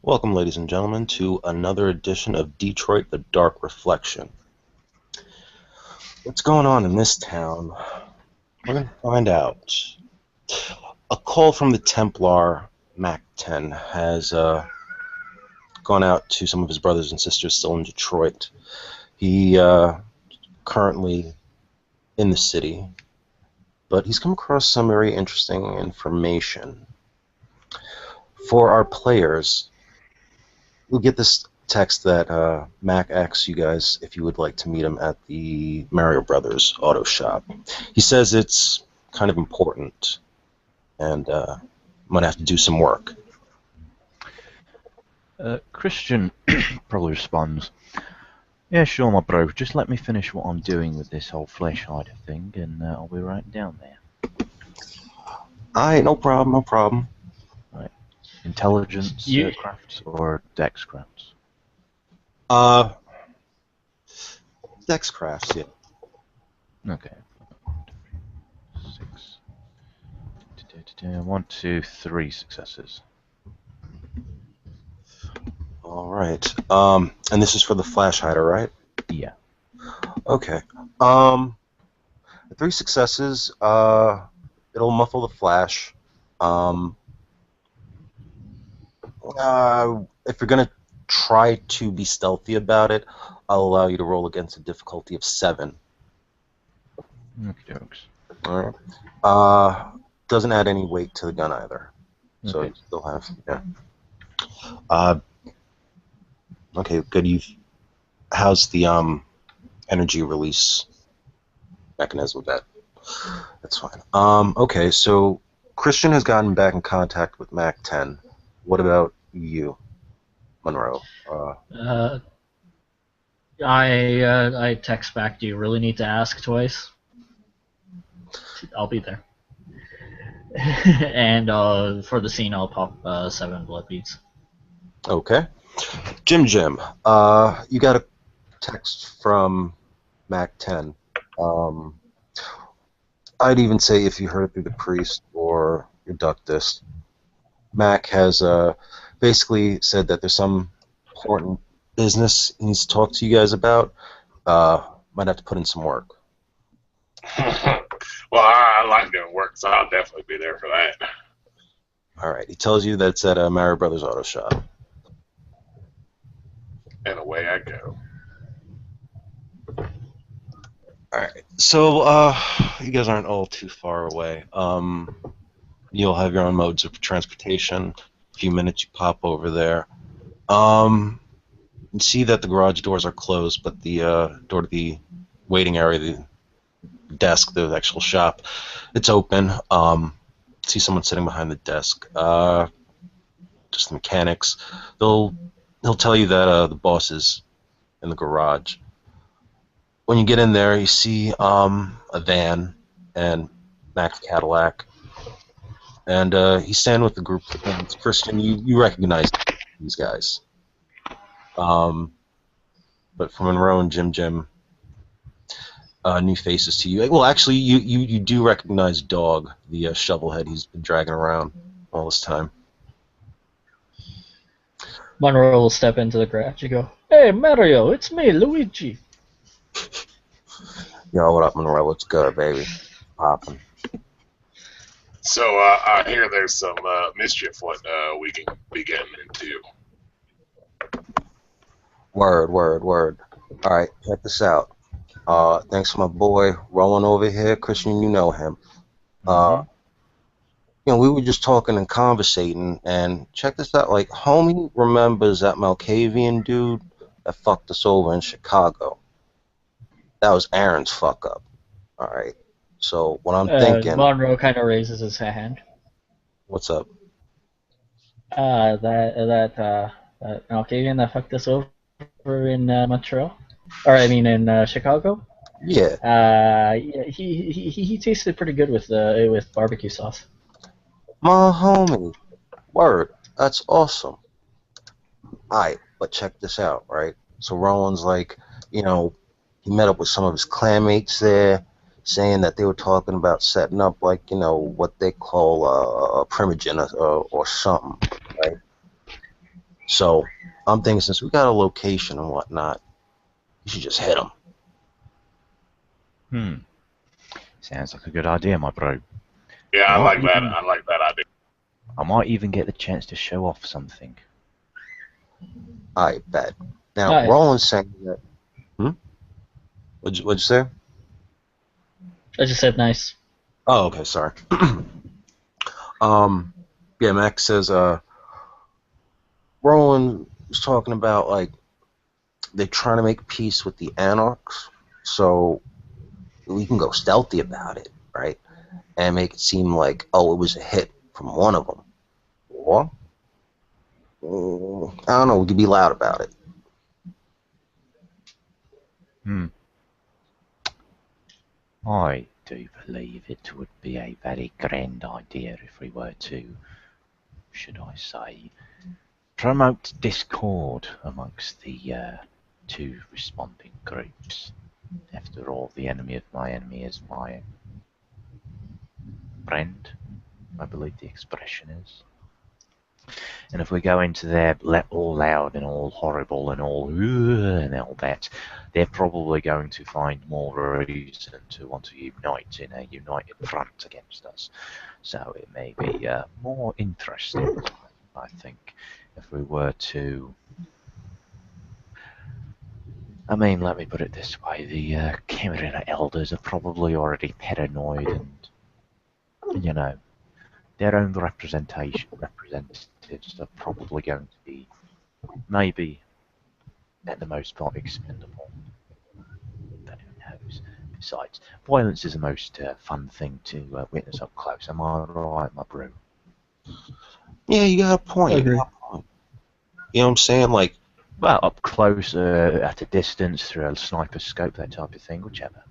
Welcome, ladies and gentlemen, to another edition of Detroit: The Dark Reflection. What's going on in this town? We're going to find out. A call from the Templar, Mac 10, has gone out to some of his brothers and sisters still in Detroit. He currently in the city, but he's come across some very interesting information. For our players, we'll get this text that Mac asks you guys if you would like to meet him at the Mario Brothers auto shop. He says it's kind of important and might have to do some work. Christian probably responds, "Yeah, sure, my bro. Just let me finish what I'm doing with this whole flesh hider thing, and I'll be right down there." Alright, no problem, no problem. Right. Intelligence crafts or dex crafts? Dex crafts, yeah. Okay. 6. 1, 2, 3 successes. Alright. And this is for the flash hider, right? Yeah. Okay. 3 successes, it'll muffle the flash. If you're gonna try to be stealthy about it, I'll allow you to roll against a difficulty of 7. Okie dokes. Alright. Doesn't add any weight to the gun either. So Okay. you still have, yeah. Okay, good. How's the energy release mechanism with that? That's fine. Okay, so Christian has gotten back in contact with Mac 10. What about you, Monroe? I text back. Do you really need to ask twice? I'll be there. And for the scene, I'll pop 7 blood beads. Okay. Jim, you got a text from Mac 10. I'd even say if you heard it through the priest or your ductist, Mac has basically said that there's some important business he needs to talk to you guys about. Might have to put in some work. Well, I like doing work, so I'll definitely be there for that. All right. He tells you that it's at Mario Brothers Auto Shop. And away I go. All right. So you guys aren't all too far away. You'll have your own modes of transportation. A few minutes, you pop over there. You see that the garage doors are closed, but the door to the waiting area, the desk, the actual shop, it's open. See someone sitting behind the desk. Just the mechanics. He'll tell you that the boss is in the garage. When you get in there, you see a van and Mac's Cadillac, and he's standing with the group. And Christian, you recognize these guys. But for Monroe and Jim, new faces to you. Well, actually, you do recognize Dog, the shovelhead he's been dragging around all this time. Monroe will step into the garage and go, "Hey, Mario, it's me, Luigi." Yo, what up, Monroe? What's good, baby? Poppin'. So I hear there's some mischief what we can be getting into. Word. All right, check this out. Thanks for my boy Rowan over here. Christian, you know him. We were just talking and conversating, and check this out. Like, homie remembers that Malkavian dude that fucked us over in Chicago. That was Aaron's fuck up. All right. So what I'm thinking. Monroe kind of raises his hand. What's up? That Malkavian that fucked us over in Montreal, or I mean in Chicago. Yeah. He tasted pretty good with barbecue sauce. My homie. Word. That's awesome. Alright, but check this out, right? So Rowan's like, he met up with some of his clanmates there, saying that they were talking about setting up, like, what they call a primogen or something, right? So I'm thinking since we got a location and whatnot, you should just hit them. Sounds like a good idea, my bro. Yeah, I Might like that. even- I like that idea. I might even get the chance to show off something. I bet. Now, Nice. Roland's saying that. What'd you say? I just said nice. Oh, okay, sorry. Yeah, Max says, Roland was talking about, like, they're trying to make peace with the Anarchs, so we can go stealthy about it, right? And make it seem like, oh, it was a hit from one of them. Or, I don't know, we could be loud about it. I do believe it would be a very grand idea if we were to, should I say, promote discord amongst the two responding groups. After all, the enemy of my enemy is my friend, I believe the expression is. And if we go into there all loud and all horrible and all and all that, they're probably going to find more reason to want to unite in a united front against us. So it may be more interesting, I think, if we were to... I mean, let me put it this way, the Cameron elders are probably already paranoid and, you know, their own representatives are probably going to be, maybe, at the most part, expendable. But who knows? Besides, violence is the most fun thing to witness up close. Am I right, my bro? Yeah, you got a point. I agree. You know what I'm saying? Like, Well, up close, at a distance, through a sniper scope, that type of thing, whichever.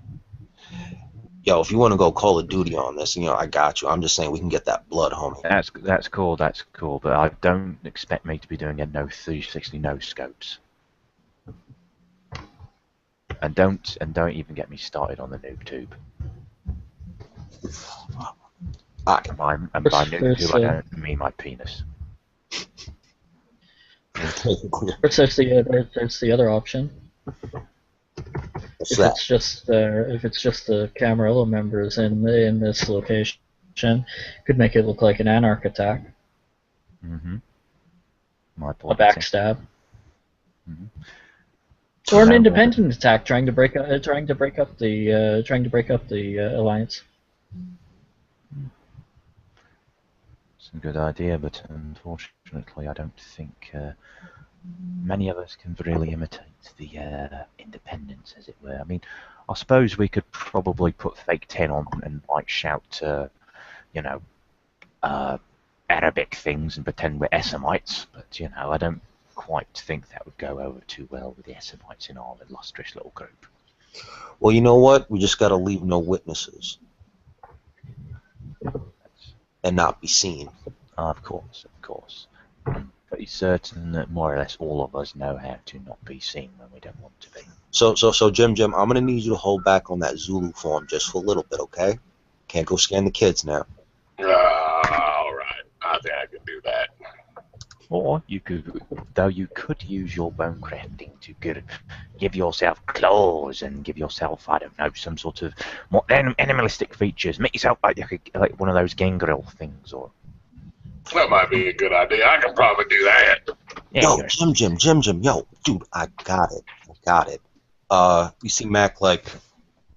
yo, if you want to go Call of Duty on this, I got you. I'm just saying we can get that blood, homie. That's cool, but I don't expect me to be doing a no 360 no scopes. And don't even get me started on the noob tube. And by noob tube, I don't mean my penis. There's the other option. What's If that? it's just the Camarilla members in this location, could make it look like an Anarch attack, My a point. backstab, or an independent attack, trying to break up the alliance. It's a good idea, but unfortunately, I don't think many of us can really imitate the independence, as it were. I mean, I suppose we could probably put fake 10 on and like shout, Arabic things and pretend we're Esamites, but I don't quite think that would go over too well with the Esamites in our illustrious little group. Well, you know what? We just got to leave no witnesses and not be seen. Of course. I'm pretty certain that more or less all of us know how to not be seen when we don't want to be. So, Jim, I'm gonna need you to hold back on that Zulu form just for a little bit, okay? Can't go scan the kids now. All right. I think I can do that. Or you could use your bone crafting to give yourself claws and give yourself, I don't know, some sort of more animalistic features. Make yourself like one of those gangrel things, or. That might be a good idea. I can probably do that. Yeah, yo, Jim, yo, dude, I got it. You see Mac like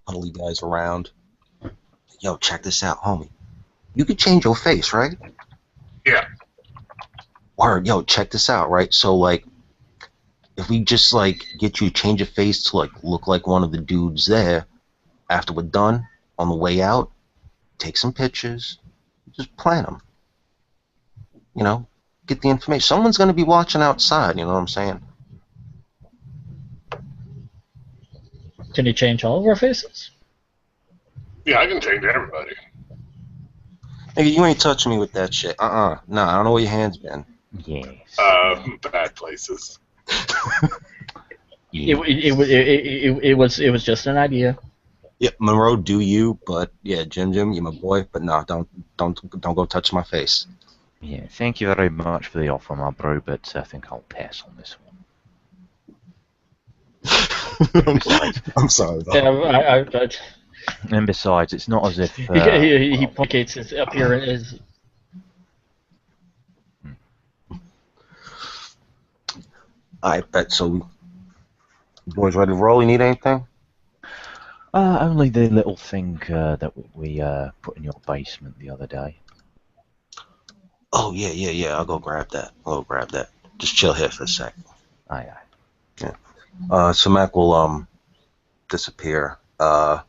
huddle you guys around. Yo, check this out, homie. You could change your face, right? Yeah. Word, yo, check this out, right? So like, if we just like get you to change your face to like look like one of the dudes there, after we're done, on the way out, take some pictures, just plant them. Get the information. Someone's going to be watching outside, you know what I'm saying? Can you change all of our faces? Yeah, I can change everybody. Hey, you ain't touching me with that shit. No, I don't know where your hand's been. Yes. Bad places. It was just an idea. Yeah, Monroe, do you? But yeah, Jim, you're my boy. But no, don't go touch my face. Yeah, thank you very much for the offer, my bro, but I think I'll pass on this one. Besides, I'm sorry, Yeah, though. and besides, it's not as if he well, placates his appearance. I bet so. Boys ready to roll? You need anything? only the little thing that we put in your basement the other day. Oh yeah. I'll go grab that. Just chill here for a sec. Aye, aye. So Mac will disappear. You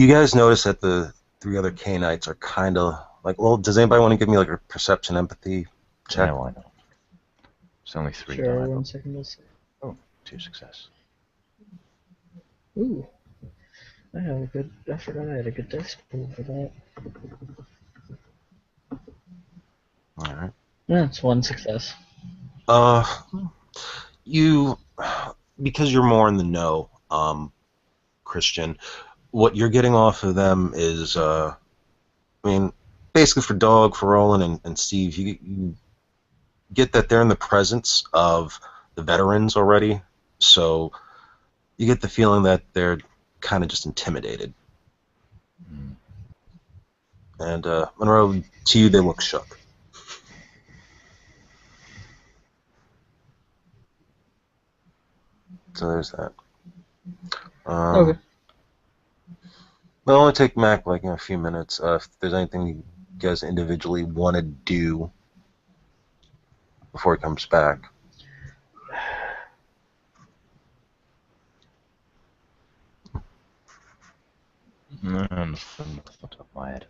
guys notice that the three other Canaanites are kind of like. Well, does anybody want to give me like a perception empathy check? Yeah, why not? It's only 3 Sure, die. 1 second. Let's see. Oh, 2 success. Ooh, I have a good. I forgot I had a good dice pool for that. All right. Yeah, it's 1 success. You because you're more in the know, Christian. What you're getting off of them is, I mean, basically for Dog, for Roland, and Steve, you get that they're in the presence of the veterans already, so you get the feeling that they're kind of just intimidated. Mm. And Monroe, to you, they look shook. So there's that. Okay. It'll only take Mac like a few minutes. If there's anything you guys individually want to do before he comes back. No, nothing off the top of my head.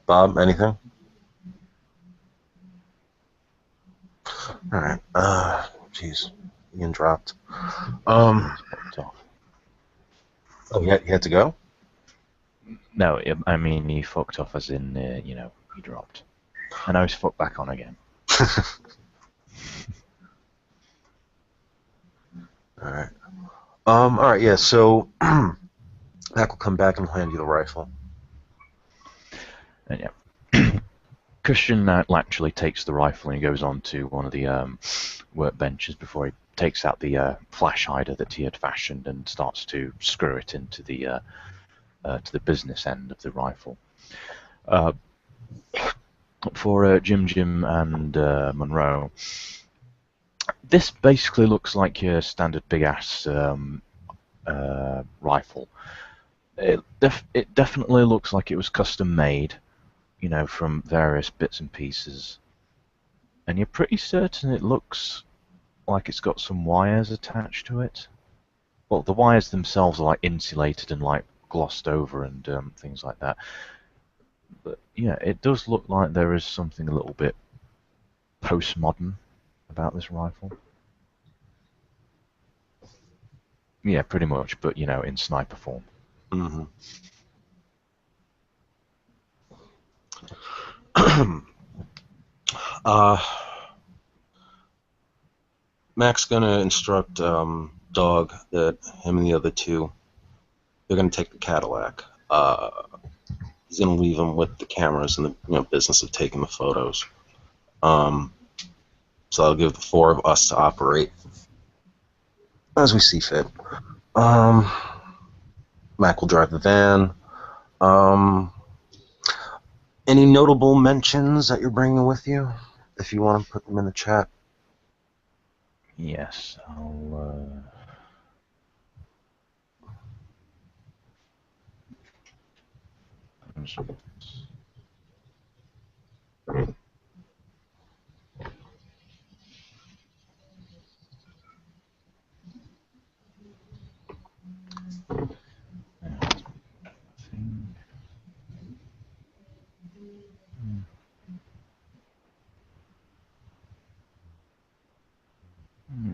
Bob, anything? All right. Jeez, Ian dropped. Fucked off. Oh, he had to go. No, I mean he fucked off as in, he dropped. And now he's fucked back on again. All right. All right. Yeah. So Mac will come back and hand you the rifle. And yeah. Christian actually takes the rifle and he goes on to one of the workbenches before he takes out the flash hider that he had fashioned and starts to screw it into the business end of the rifle. For Jim and Monroe, this basically looks like your standard big ass rifle. It definitely looks like it was custom made, from various bits and pieces. And you're pretty certain it looks like it's got some wires attached to it. Well, the wires themselves are like insulated and like glossed over and things like that. But yeah, it does look like there is something a little bit postmodern about this rifle. Yeah, pretty much, but in sniper form. Mm-hmm. Mac's gonna instruct Dog that him and the other two, they're gonna take the Cadillac. He's gonna leave him with the cameras and the business of taking the photos. So I'll give the four of us to operate as we see fit. Mac will drive the van. Any notable mentions that you're bringing with you? If you want to put them in the chat. Yes, I'll.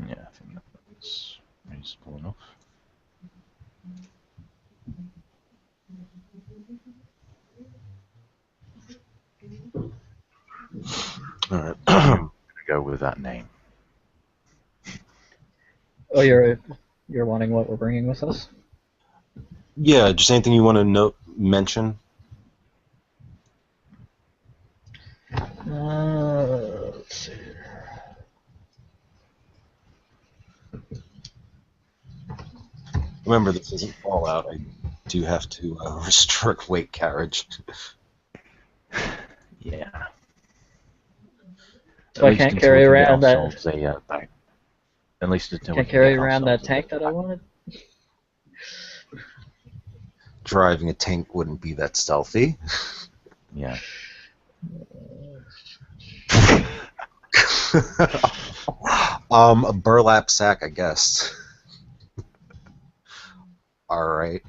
Yeah, I think that's reasonable enough. All right. I'm gonna go with that name. Oh, you're wanting what we're bringing with us? Yeah, just anything you want to mention? Let's see. Remember, this isn't Fallout. I do have to restrict weight carriage. Yeah. So I can't carry around that. At least until we Can't can carry get around that ourselves tank that I wanted. Driving a tank wouldn't be that stealthy. Yeah. A burlap sack, I guess. All right.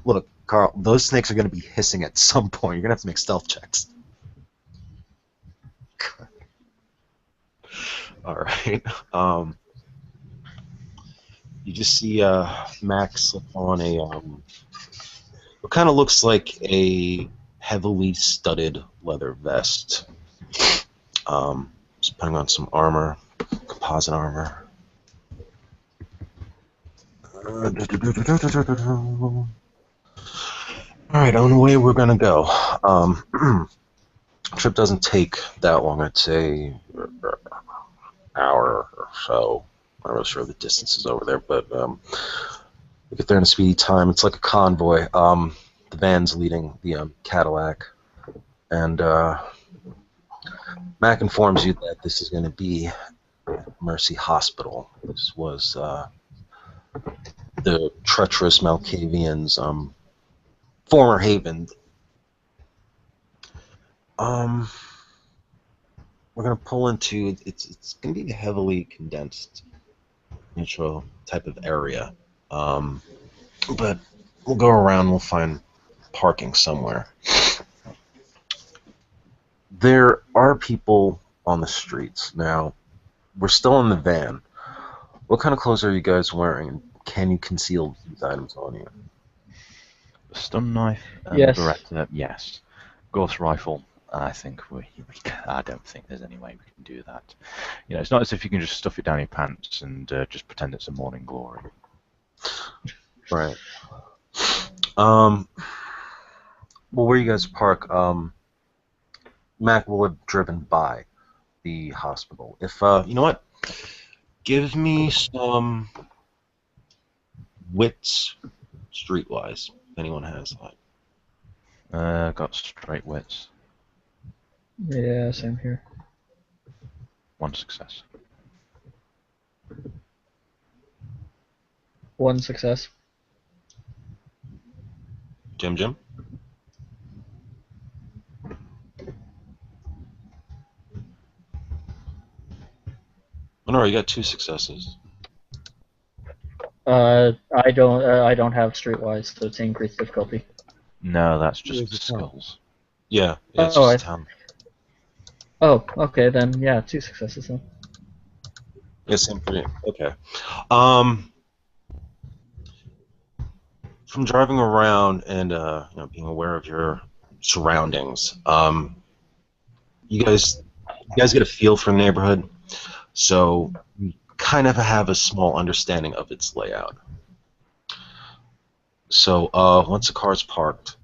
Look, Carl, those snakes are going to be hissing at some point. You're going to have to make stealth checks. All right. You just see Max slip on a what kind of looks like a heavily studded leather vest. Just putting on some armor, composite armor. All right, on the way we're gonna go. Trip doesn't take that long. I'd say hour or so. I'm not really sure the distance is over there, but we get there in a speedy time. It's like a convoy. The van's leading the Cadillac, and Mac informs you that this is going to be Mercy Hospital. This was the treacherous Malkavians' former haven. We're going to pull into it's going to be a heavily condensed neutral type of area, but we'll go around. We'll find parking somewhere. There are people on the streets now. We're still in the van. What kind of clothes are you guys wearing? Can you conceal these items on you? Stun knife and Yes. Beretta, yes. Ghost rifle, I think I don't think there's any way we can do that. You know, it's not as if you can just stuff it down your pants and just pretend it's a morning glory. Right. Well, where you guys park, Mac will have driven by the hospital. If you know what, give me some wits, streetwise. If anyone has that. Got straight wits, Yeah, same here. 1 success. 1 success. Jim. Oh no, you got 2 successes. I don't have streetwise, so it's increased difficulty. No, that's just Where's the town? skulls. Yeah, it's Oh, just town. Oh, okay then. Yeah, 2 successes then. Yeah, same for you. Okay. From driving around and being aware of your surroundings, you guys get a feel for the neighborhood, so you kind of have a small understanding of its layout. So once the car's parked,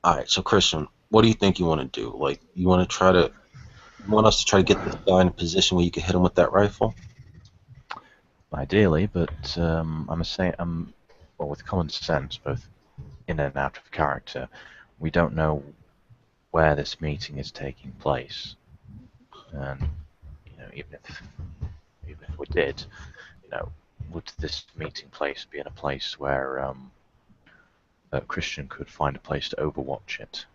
all right. So Christian, what do you think you want to do? Like, you want us to try to get this guy in a position where you can hit him with that rifle? Ideally, but I must say, well, with common sense, both in and out of character, we don't know where this meeting is taking place, and even if we did, would this meeting place be in a place where Christian could find a place to overwatch it?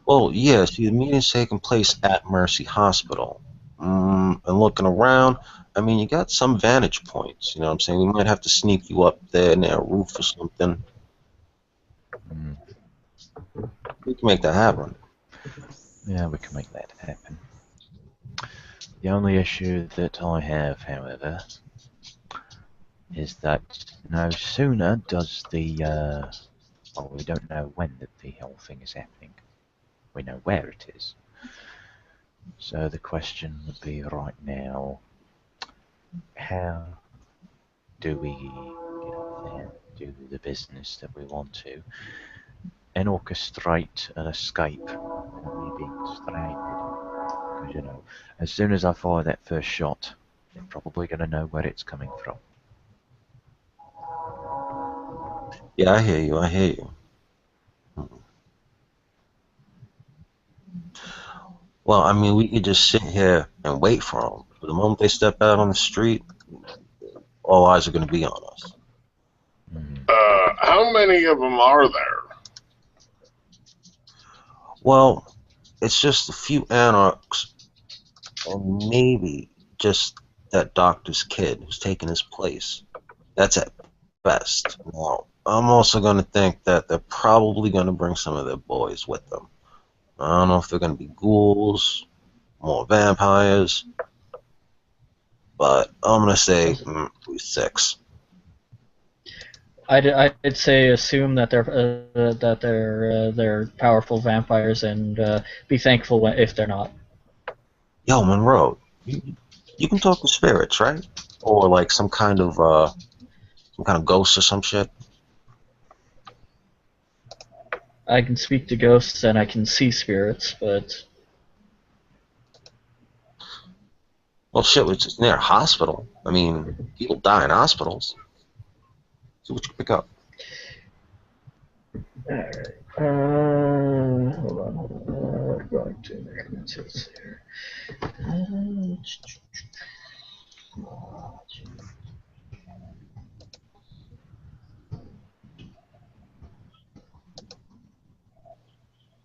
Well, yeah. See, the meeting's taking place at Mercy Hospital. And looking around, I mean, you got some vantage points. You know what I'm saying? We might have to sneak you up there near a roof or something. Mm. We can make that happen. Yeah, we can make that happen. The only issue that I have, however, is that no sooner does the well, we don't know when the whole thing is happening. We know where it is. So the question would be right now, how do we get up there, do the business that we want to, orchestrate an escape without me being distracted. Because, you know, as soon as I fire that first shot, they're probably going to know where it's coming from. Yeah, I hear you. I hear you. Well, I mean, we could just sit here and wait for them. But the moment they step out on the street, all eyes are going to be on us. How many of them are there? Well, it's just a few anarchs, and maybe just that doctor's kid who's taking his place. That's at best. Now, I'm also going to think that they're probably going to bring some of their boys with them. I don't know if they're going to be ghouls, more vampires, but I'm going to say 6. I'd say assume that they're powerful vampires and be thankful if they're not. Yo, Monroe, you can talk to spirits, right? Or like some kind of ghost or some shit. I can speak to ghosts and I can see spirits, but Well, shit, it's just near a hospital. I mean, people die in hospitals. See what you pick up. alright. Hold on. Going to American Tales here.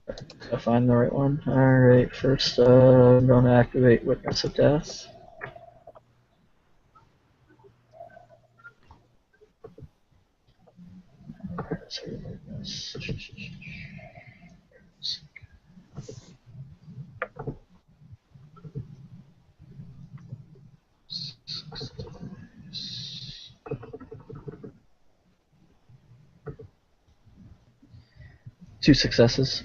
Did I find the right one? Alright, first I'm going to activate Witness of Death. Two successes.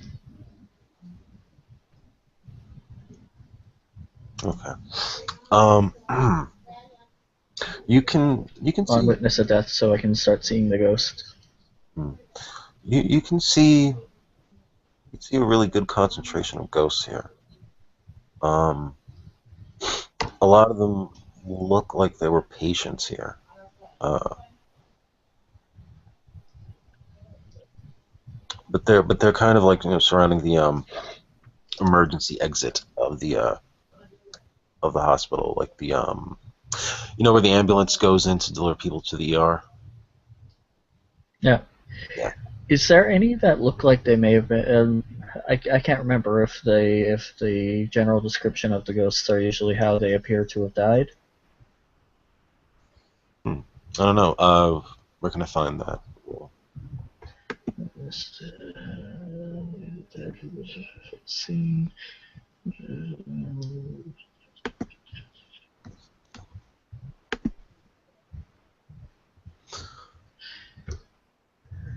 Okay. You can On see Witness of Death, so I can start seeing the ghost. you can see a really good concentration of ghosts here. A lot of them look like they were patients here. But they're kind of like, you know, surrounding the emergency exit of the hospital, like the you know, where the ambulance goes in to deliver people to the ER. Yeah. Yeah. Is there any that look like they may have been? I can't remember if the general description of the ghosts are usually how they appear to have died. I don't know. Where can I find that? Let's see.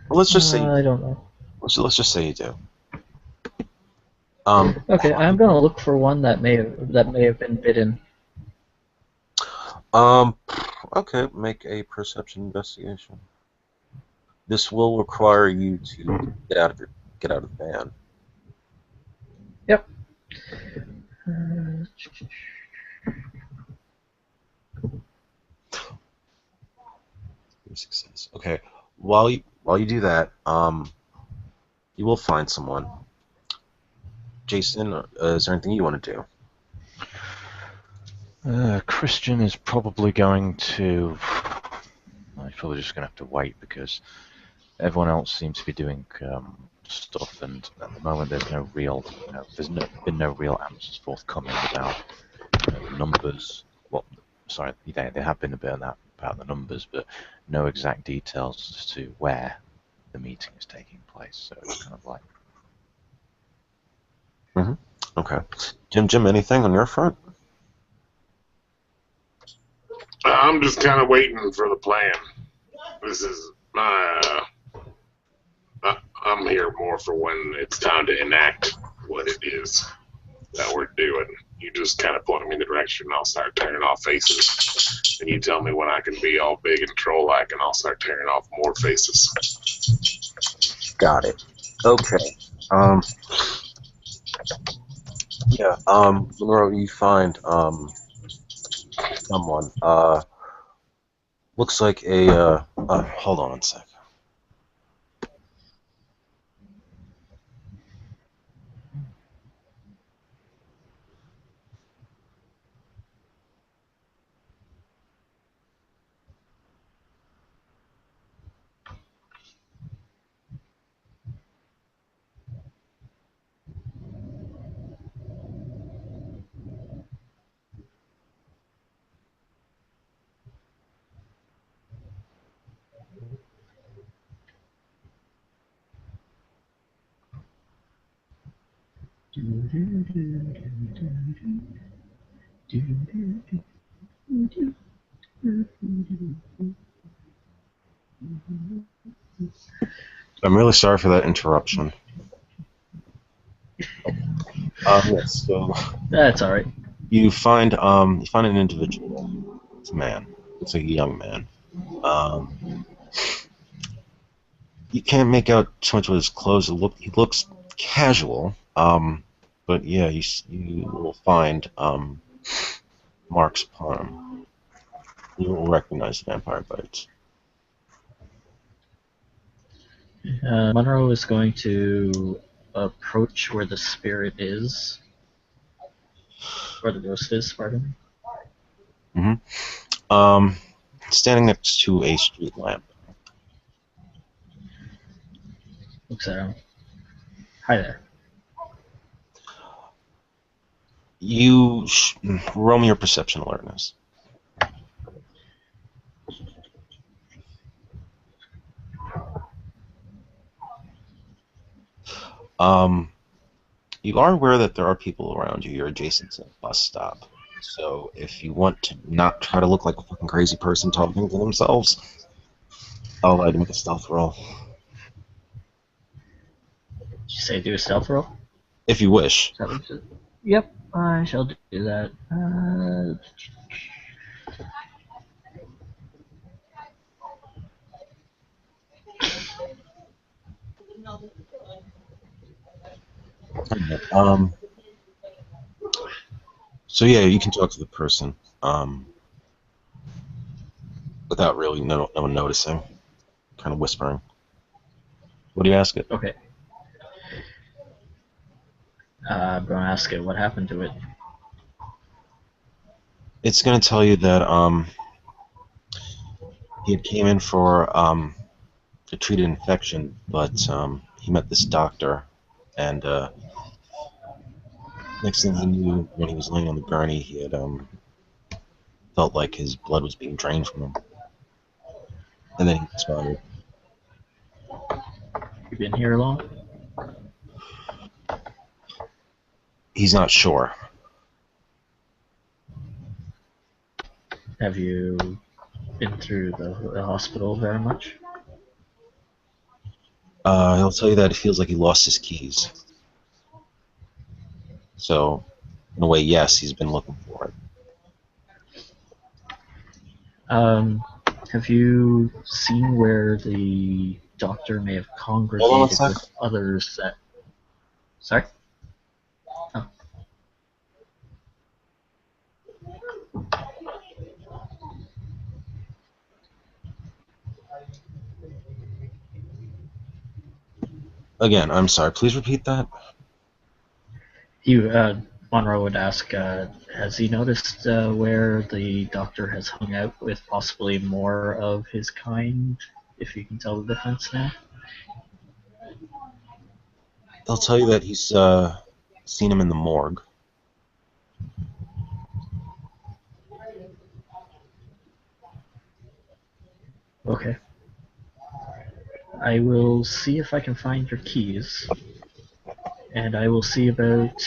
Well, let's just say I don't know. let's just say you do. Okay, I'm gonna look for one that may have been bitten. Okay, make a perception investigation. This will require you to get out of the van. Yep. Success. Okay. While you do that, you will find someone. Jason, is there anything you want to do? Christian is probably going to. He's probably just going to have to wait because everyone else seems to be doing stuff, and at the moment there's no real, been no real answers forthcoming about the numbers. Well, sorry, they have been a bit about the numbers, but no exact details as to where the meeting is taking place. So it's kind of like. Okay. Jim, anything on your front? I'm just kind of waiting for the plan. This is my. I'm here more for when it's time to enact what it is that we're doing. You just kind of point me in the direction, and I'll start tearing off faces. And you tell me when I can be all big and troll-like, and I'll start tearing off more faces. Got it. Okay. Um. Yeah. Monroe, you find someone. Looks like a. Hold on one sec. I'm really sorry for that interruption. Yes. So That's all right. you find an individual. It's a man. It's a young man. You can't make out too much with his clothes. He looks casual. But yeah, you will find marks upon him. You will recognize the vampire bites. Monroe is going to approach where the spirit is, where the ghost is. Pardon me. Standing next to a street lamp. Looks at him. Hi there. You roll me your perception alertness. Um, you are aware that there are people around you. You're adjacent to a bus stop. So if you want to not try to look like a fucking crazy person talking to themselves, I'll allow you to make a stealth roll. Did you say do a stealth roll? If you wish. Is that what you said? Yep, I shall do that. Um, so yeah, you can talk to the person without really no one noticing, kind of whispering. What do you ask it? Okay. I'm going to ask it what happened to it. It's going to tell you that he had came in for a treated infection, but he met this doctor, and next thing he knew, when he was laying on the gurney, he had felt like his blood was being drained from him, and then he expired. You been here long? He's not sure. Have you been through the hospital very much? He'll tell you that it feels like he lost his keys. So, in a way, yes, he's been looking for it. Have you seen where the doctor may have Hold on a congregated sec. with others that... Sorry? Oh. Again, I'm sorry. Please repeat that. Monroe would ask, has he noticed where the doctor has hung out with possibly more of his kind, if you can tell the difference now? He'll tell you that he's seen him in the morgue. Okay. I will see if I can find your keys, and I will see about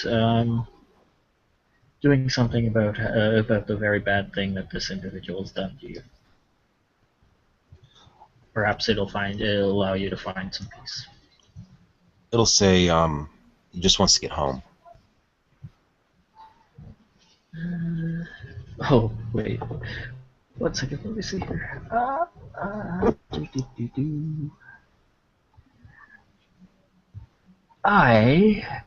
doing something about the very bad thing that this individual has done to you. Perhaps it'll allow you to find some peace. It'll say he just wants to get home. Oh wait, 1 second. Let me see here. Do. I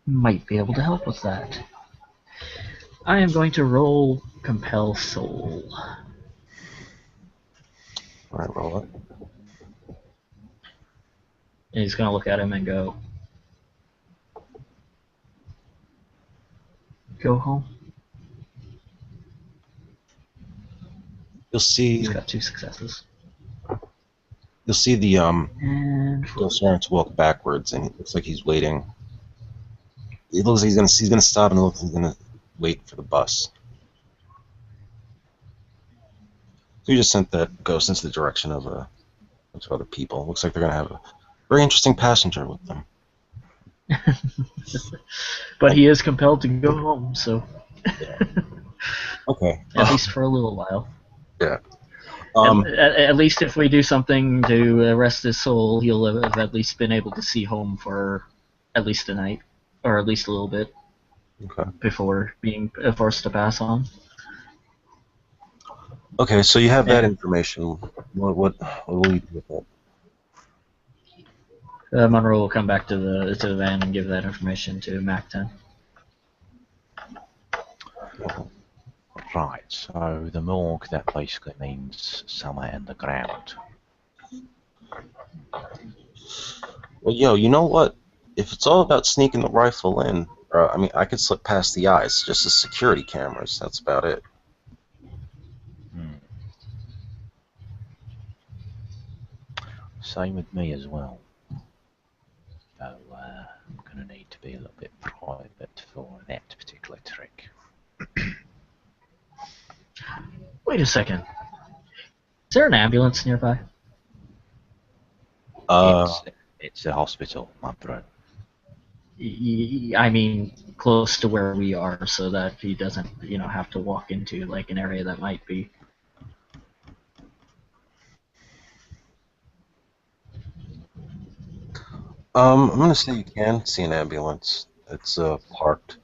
might be able to help with that. I am going to roll Compel Soul. Alright, roll it. And he's going to look at him and go home. You'll see. He's got 2 successes. You'll see the And Bill starting to walk backwards, and it looks like he's waiting. It looks like he's gonna stop, and it looks like he's gonna wait for the bus. So you just sent that ghost into the direction of a bunch of other people. Looks like they're gonna have a very interesting passenger with them. but he is compelled to go home, so Okay. at least for a little while. Yeah. At least if we do something to arrest his soul, he'll have at least been able to see home for at least a night, or at least a little bit, Okay. before being forced to pass on. Okay, so you have that information. What will you do with it? Monroe will come back to the van and give that information to Mac-10. Right, so the morgue, that basically means somewhere underground. Well, you know what? If it's all about sneaking the rifle in, I mean, I could slip past the eyes, just the security cameras. That's about it. Same with me as well. So I'm going to need to be a little bit private for that particular trick. Wait a second. Is there an ambulance nearby? It's a hospital, my bro. I mean, close to where we are, so that he doesn't, have to walk into like an area that might be. I'm gonna say you can see an ambulance. It's parked.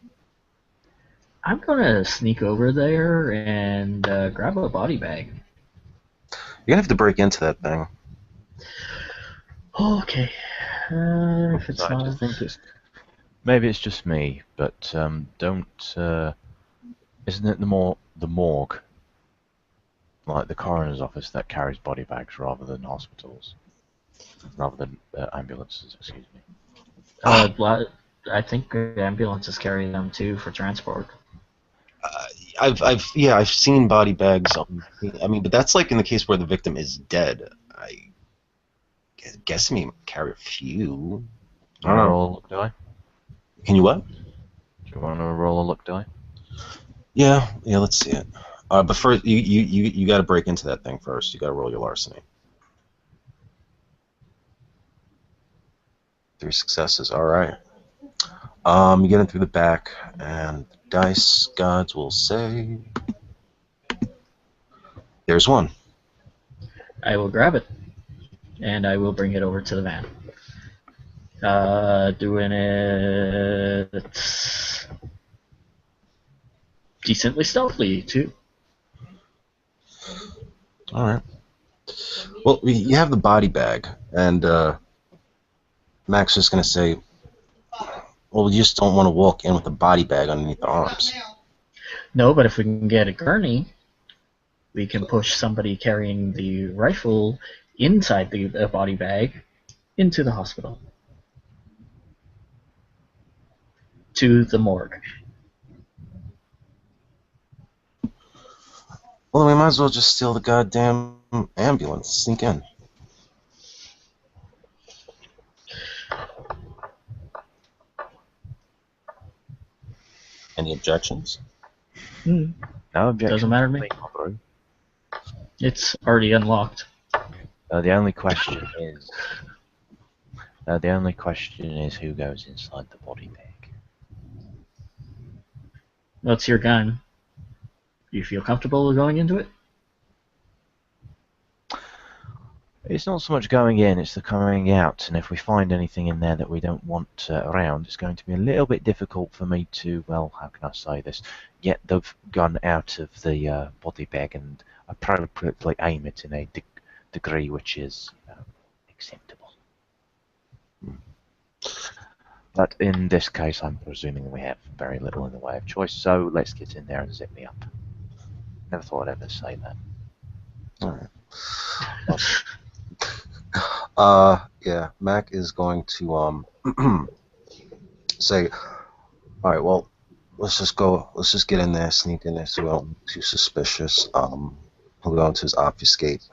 I'm gonna sneak over there and grab a body bag. You're gonna have to break into that thing. Okay. If it's So not. I just think maybe it's just me, but don't. Isn't it the morgue, like the coroner's office, that carries body bags rather than hospitals, rather than ambulances? Excuse me. I think ambulances carry them too for transport. I've seen body bags. I mean, but that's like in the case where the victim is dead. I guess me carry a few. I don't know. Roll a look die. Can you what? Do you want to roll a look die? Yeah. Let's see it. But first, you got to break into that thing first. You got to roll your larceny. 3 successes. All right. You get in through the back, and the dice gods will say, "There's one." I will grab it, and I will bring it over to the van. Doing it decently stealthily too. All right. Well, you have the body bag, and Mac's just gonna say, "Well, we just don't want to walk in with a body bag underneath the arms." No, but if we can get a gurney, we can push somebody carrying the rifle inside the body bag into the hospital. To the morgue. Well, we might as well just steal the goddamn ambulance. Sneak in. Any objections? No objection. Doesn't matter to me. My bro. It's already unlocked. The only question is who goes inside the body bag. That's your gun. You feel comfortable going into it? It's not so much going in, it's the coming out, and if we find anything in there that we don't want around, it's going to be a little bit difficult for me to, well, how can I say this, get the gun out of the body bag and appropriately aim it in a degree which is acceptable. But in this case, I'm presuming we have very little in the way of choice, so let's get in there and zip me up. Never thought I'd ever say that. Alright. Yeah, Mac is going to say, alright, well, let's just get in there, sneak in there so we don't look too suspicious. We'll go into his obfuscate.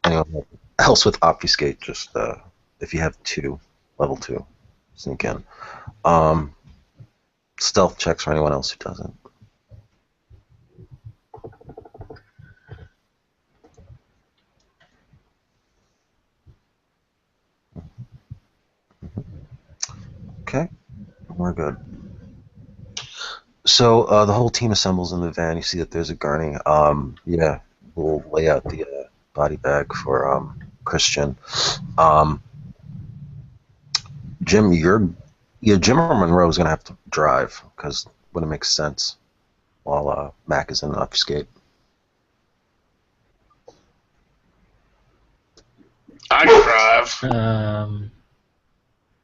Anyone else with obfuscate, just if you have level 2, sneak in. Stealth checks for anyone else who doesn't. Okay, we're good. So the whole team assembles in the van. You see that there's a gurney. Yeah, we'll lay out the body bag for Christian. Jim, Jim or Monroe is gonna have to drive because wouldn't make sense while Mac is in the obfuscate. I can drive.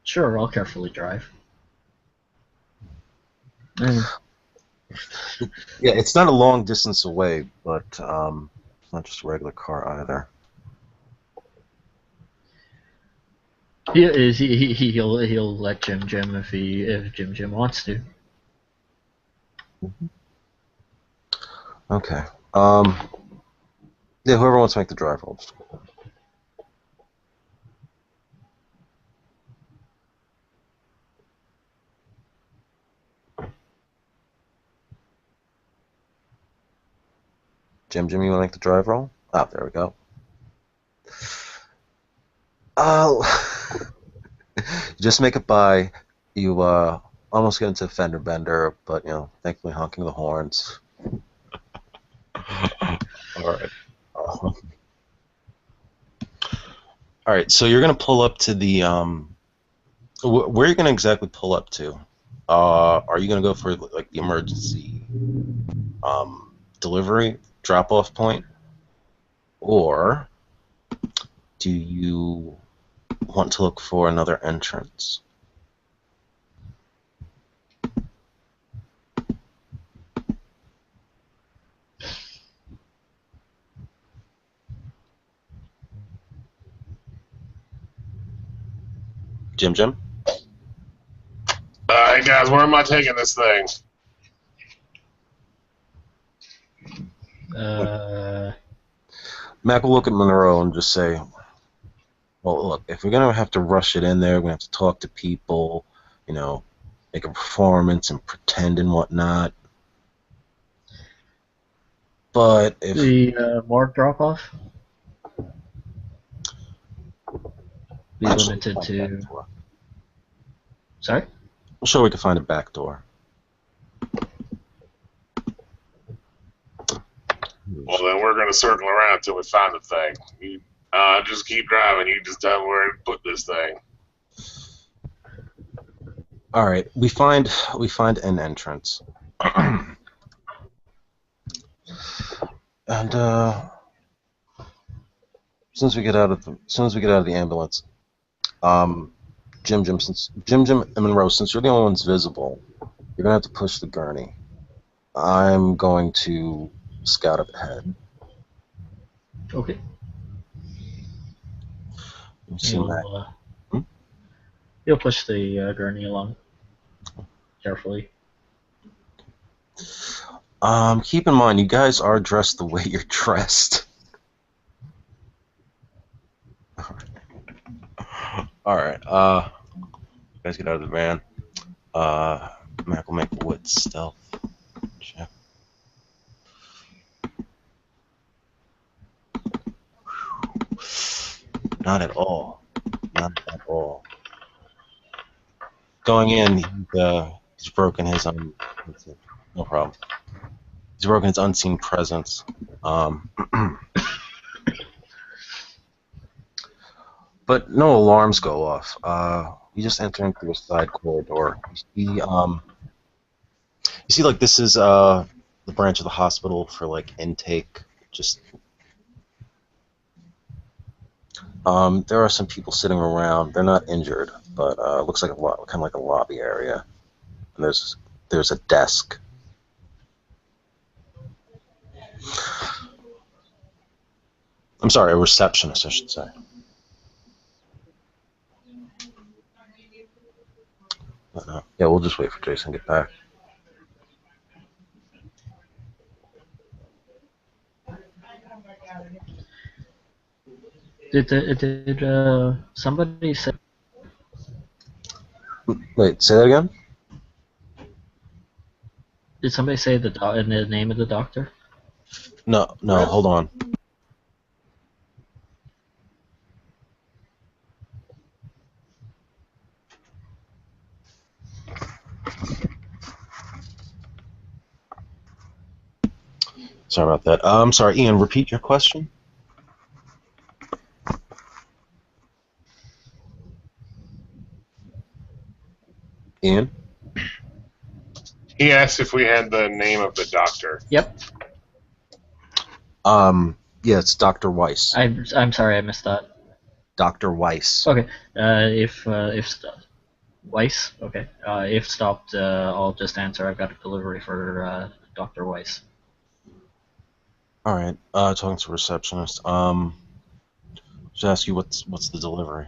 Sure, I'll carefully drive. Yeah, it's not a long distance away, but it's not just a regular car either. He'll let Jim if Jim wants to. Okay. Yeah, whoever wants to make the drive roll. Jim, you want to make the drive roll? Ah, there we go. Just make it by. You almost get into a fender bender, but thankfully honking the horns. All right. All right. So you're gonna pull up to the where are you gonna exactly pull up to? Are you gonna go for like the emergency delivery drop-off point, or do you want to look for another entrance? Jim? Hey guys, where am I taking this thing? Mac will look at Monroe and just say, well, look, if we're going to have to rush it in there, we're going to have to talk to people, make a performance and pretend and whatnot. But if... The morgue drop-off? Be limited to... Sorry? I'm sure we can find a back door. Well, then we're going to circle around until we find the thing. You just keep driving. You just tell me where to put this thing. All right, we find an entrance, and as soon as we get out of the ambulance, Jim and Monroe, since you're the only ones visible, you're gonna have to push the gurney. I'm going to scout up ahead. Okay. He'll push the gurney along carefully. Keep in mind, you guys are dressed the way you're dressed. All right. You guys get out of the van. Mac will make a wit stealth check. Not at all. Not at all. Going in, he's broken his no problem. He's broken his unseen presence. But no alarms go off. You just enter into a side corridor. You see, like, this is the branch of the hospital for like intake. Just There are some people sitting around. They're not injured, but it looks like kind of like a lobby area. And there's a desk. I'm sorry, a receptionist, I should say. Yeah, we'll just wait for Jason to get back. Did somebody say? Wait, say that again? Did somebody say the name of the doctor? No, hold on. Sorry about that. I'm sorry, Ian, repeat your question? Ian? He asked if we had the name of the doctor. Yep. Yeah, it's Dr. Weiss. I'm sorry, I missed that. Dr. Weiss. Okay. If Weiss. Okay. If stopped, I'll just answer. I've got a delivery for Dr. Weiss. All right. Talking to a receptionist. Just ask you what's the delivery?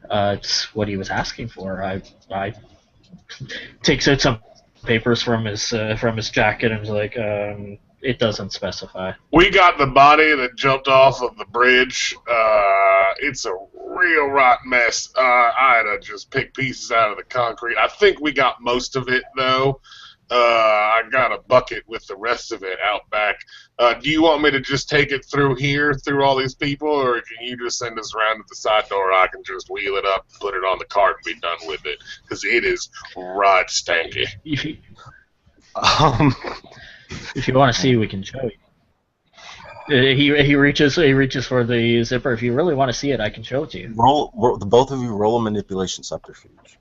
It's what he was asking for. I takes out some papers from his jacket and is like, it doesn't specify. We got the body that jumped off of the bridge. It's a real rotten mess. I had to just pick pieces out of the concrete. I think we got most of it, though. I got a bucket with the rest of it out back. Do you want me to just take it through here, through all these people, or can you just send us around to the side door? I can just wheel it up, put it on the cart, and be done with it, because it is right stanky. If you want to see, we can show you. He reaches for the zipper. If you really want to see it, I can show it to you. Roll both of you roll a manipulation subterfuge.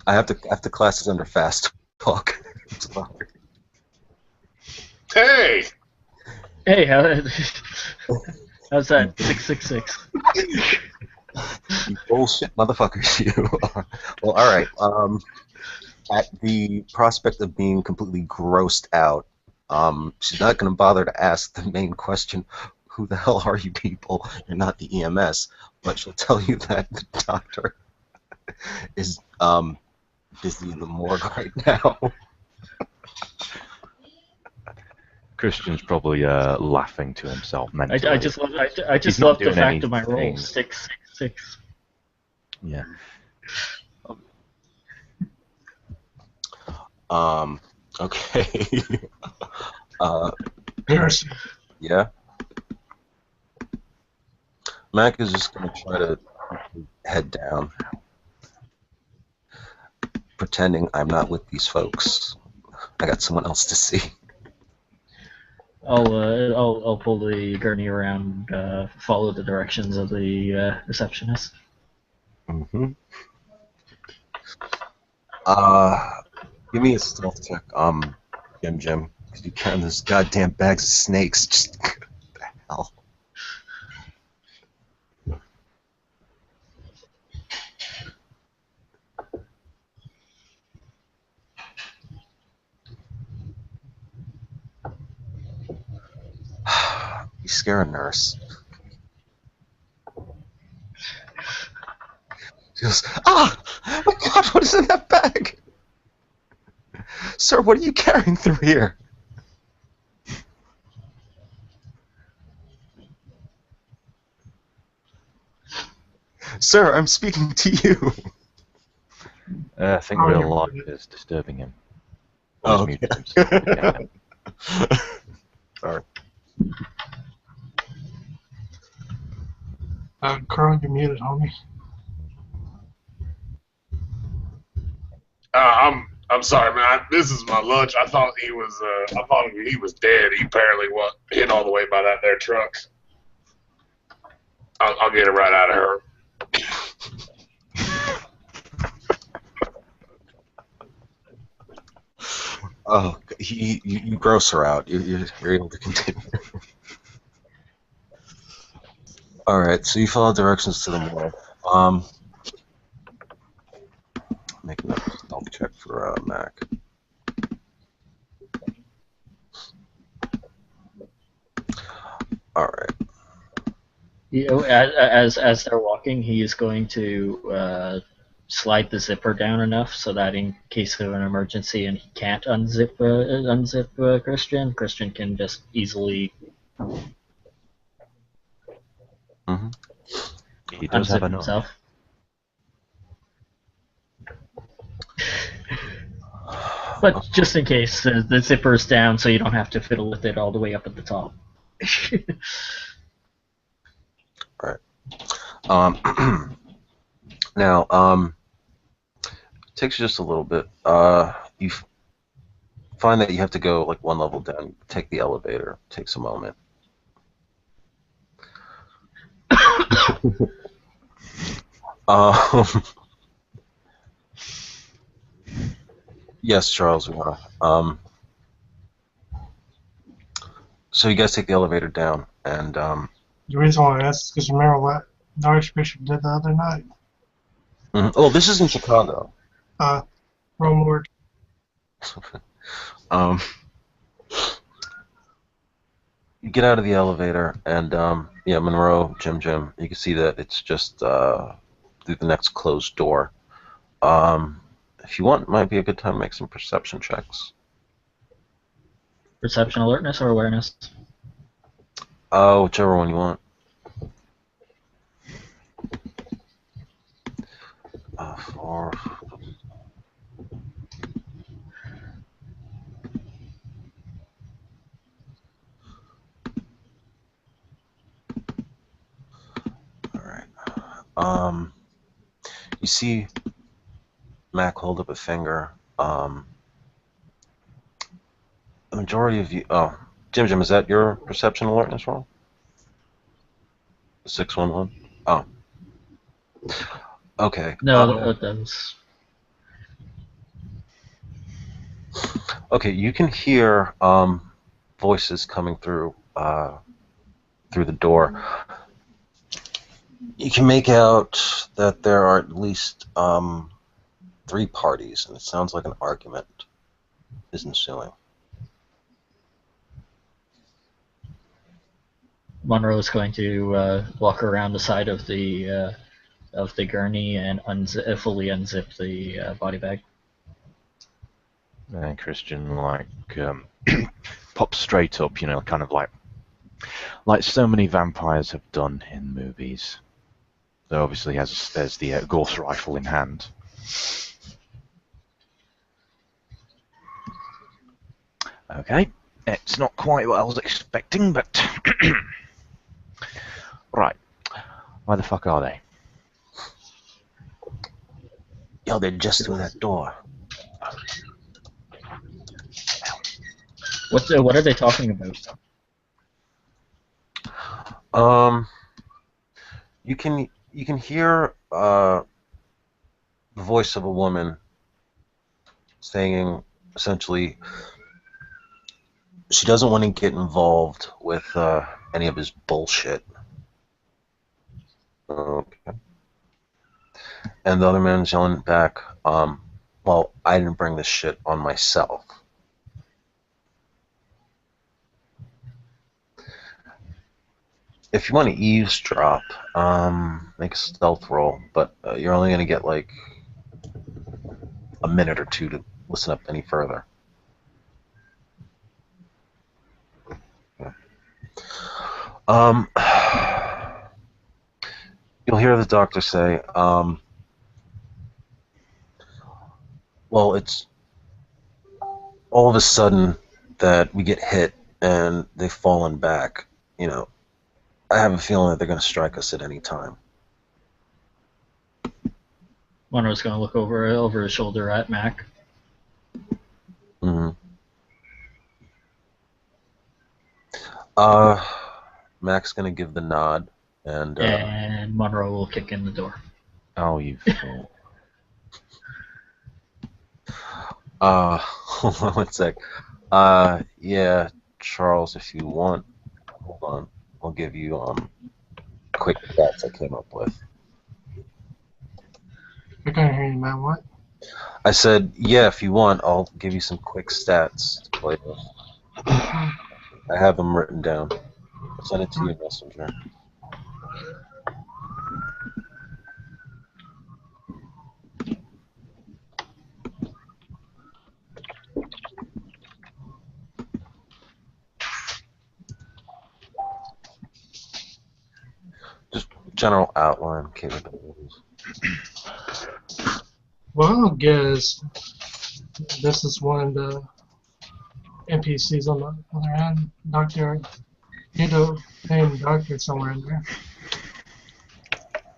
I have to class this under fast talk. Hey! Hey, how's that? 666. You bullshit motherfuckers, you are. Well, all right. At the prospect of being completely grossed out, she's not going to bother to ask the main question, who the hell are you people? You're not the EMS. But she'll tell you that the doctor is busy in the morgue right now. Christian's probably laughing to himself mentally. I just love the fact of my roll 666. Yeah. Okay. Harrison. Yeah. Mac is just going to try to head down, pretending I'm not with these folks. I got someone else to see. I'll pull the gurney around, follow the directions of the receptionist. Mm-hmm. Give me a stealth check, Jim, because you carrying those goddamn bags of snakes. Just what the hell. You scare a nurse. She goes, oh my God, what is in that bag? Sir, what are you carrying through here? Sir, I'm speaking to you. I think real life is disturbing him. Oh, He's okay. muted himself again. Sorry. Carl, you're muted, homie. I'm sorry, man. This is my lunch. I thought he was dead. He apparently was hit all the way by that there truck. I'll get it right out of her. Oh, you gross her out. You're able to continue. All right, so you follow directions to the morgue. Making a stealth check for Mac. All right. You know, as they're walking, he is going to slide the zipper down enough so that in case of an emergency and he can't unzip Christian can just easily Mm-hmm. He does have unzip a himself. knife. But just in case, the zipper's down so you don't have to fiddle with it all the way up at the top. Now, it takes you just a little bit. You find that you have to go like one level down. Take the elevator. It takes a moment. Um, yes, Charles, we are. So you guys take the elevator down, and The reason why I asked is because remember what the Archbishop did the other night? oh, this is in Chicago. Rome Lord. Um, you get out of the elevator, and yeah, Monroe, Jim, you can see that it's just through the next closed door. If you want, it might be a good time to make some perception checks. Perception, alertness, or awareness? Whichever one you want. Four. All right. You see Mac hold up a finger. The majority of you. Oh, Jim, is that your perception alertness roll? 611. Oh. Okay. No, that was... Okay, you can hear voices coming through the door. You can make out that there are at least 3 parties, and it sounds like an argument is ensuing. Monroe is going to walk around the side of the gurney and fully unzip the body bag. And Christian pops straight up, you know, kind of like so many vampires have done in movies. So obviously there's the ghost rifle in hand. Okay, it's not quite what I was expecting, but right. Why the fuck are they? Yo, they're just through that door. What are they talking about? You can hear the voice of a woman saying essentially she doesn't want to get involved with any of his bullshit. Okay. And the other man's yelling back, well, I didn't bring this shit on myself. If you want to eavesdrop, make a stealth roll, but you're only going to get like a minute or two to listen up any further. You'll hear the doctor say, well, it's all of a sudden that we get hit and they've fallen back. You know, I have a feeling that they're going to strike us at any time. Monroe's going to look over his shoulder at Mac. Mm-hmm. Mac's going to give the nod, and Monroe will kick in the door. Oh, you fool. Hold on one sec. Yeah, Charles, if you want, hold on. I'll give you quick stats I came up with. I can't hear you, man. What? I said, yeah, if you want, I'll give you some quick stats to play with. I have them written down. I'll send it to you, Messenger. Just general outline capabilities. Well, I guess this is one of the NPCs on the other end. Doctor, named Doctor somewhere in there.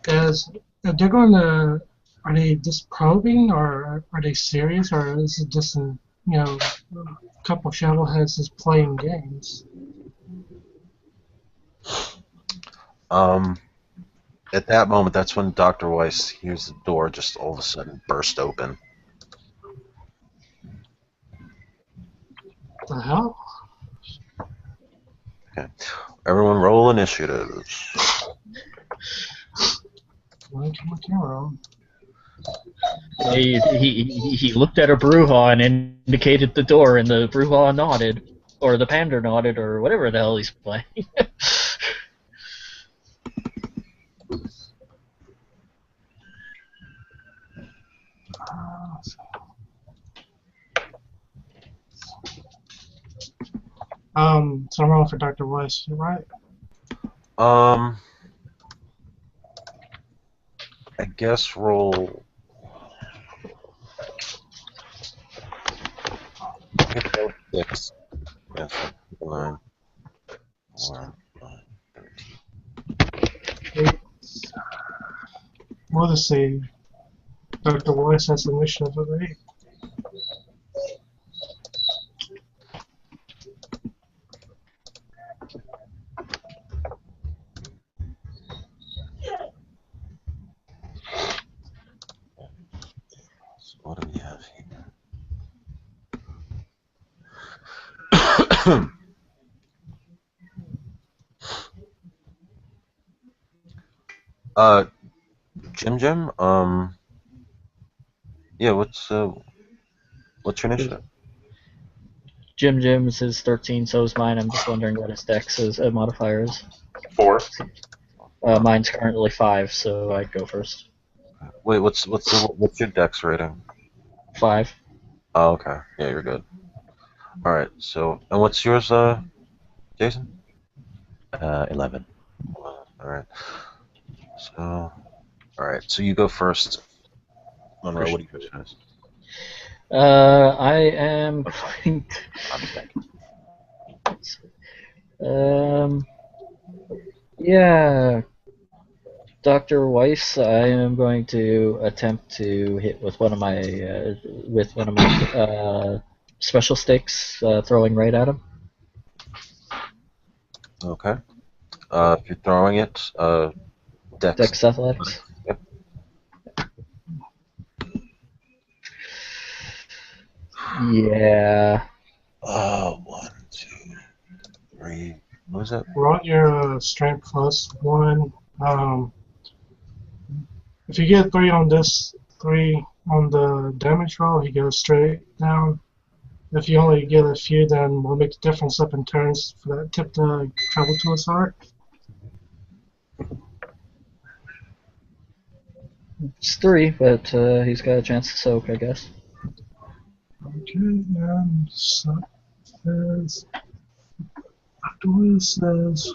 If they're going to, are they just probing, or are they serious, or is it just a couple shovelheads just playing games? At that moment, that's when Dr. Weiss hears the door just all of a sudden burst open. The hell? Okay. Everyone roll initiatives. Why can't my camera on? He looked at a Bruja and indicated the door, and the Bruja nodded, or the Pander nodded, or whatever the hell he's playing. So I'm rolling for Dr. Weiss, right? I guess roll. I guess roll 6. Yes, 9, 4, 5, 13. Eight. We'll just say Dr. Weiss has initiative of 8. So what do we have here? Jim, yeah, what's your initiative? Jim's is 13, so is mine. I'm just wondering what his dex is, modifier is. 4. Mine's currently 5, so I'd go first. Wait, what's your dex rating? 5. Oh, okay. Yeah, you're good. All right. So, and what's yours, Jason? 11. All right. So, all right. So you go first. Monroe, what do you do? I am going to, I'm second. yeah, Dr. Weiss, I am going to attempt to hit with one of my special sticks, throwing right at him. Okay. If you're throwing it, dex. Dex athletics. Yep. Yeah. 1, 2, 3. What was that? Roll your strength +1. If you get 3 on this, 3 on the damage roll, he goes straight down. If you only get a few, then we'll make the difference up in turns for that tip to travel to his heart. It's 3, but he's got a chance to soak, I guess. Okay, and so says Dr. Weiss says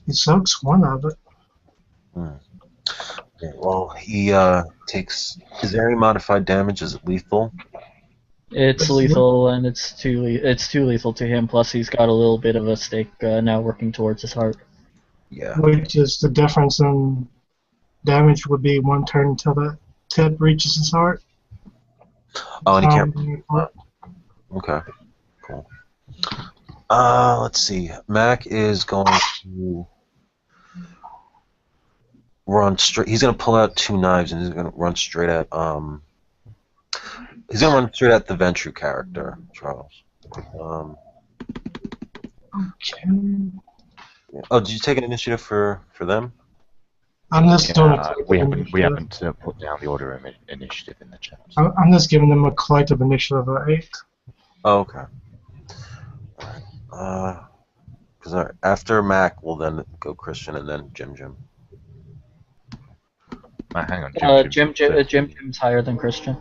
he soaks one of it. Okay, well, he takes. Is there any modified damage? Is it lethal? It's lethal, and it's too lethal to him. Plus, he's got a little bit of a stake now working towards his heart. Yeah. Which is the difference in damage would be 1 turn until that tip reaches his heart. Oh, and he can't. Report. Okay, cool. Let's see. Mac is going to run straight. He's going to pull out 2 knives and he's going to run straight at He's going to run straight at the Ventru character, Charles. Okay. Oh, did you take an initiative for them? I'm just doing a Yeah, collective we initiative. haven't put down the order of initiative in the chat. I'm just giving them a collective initiative of 8. Oh, okay. Because after Mac, we'll then go Christian and then Jim. Hang on, Jim's higher than Christian.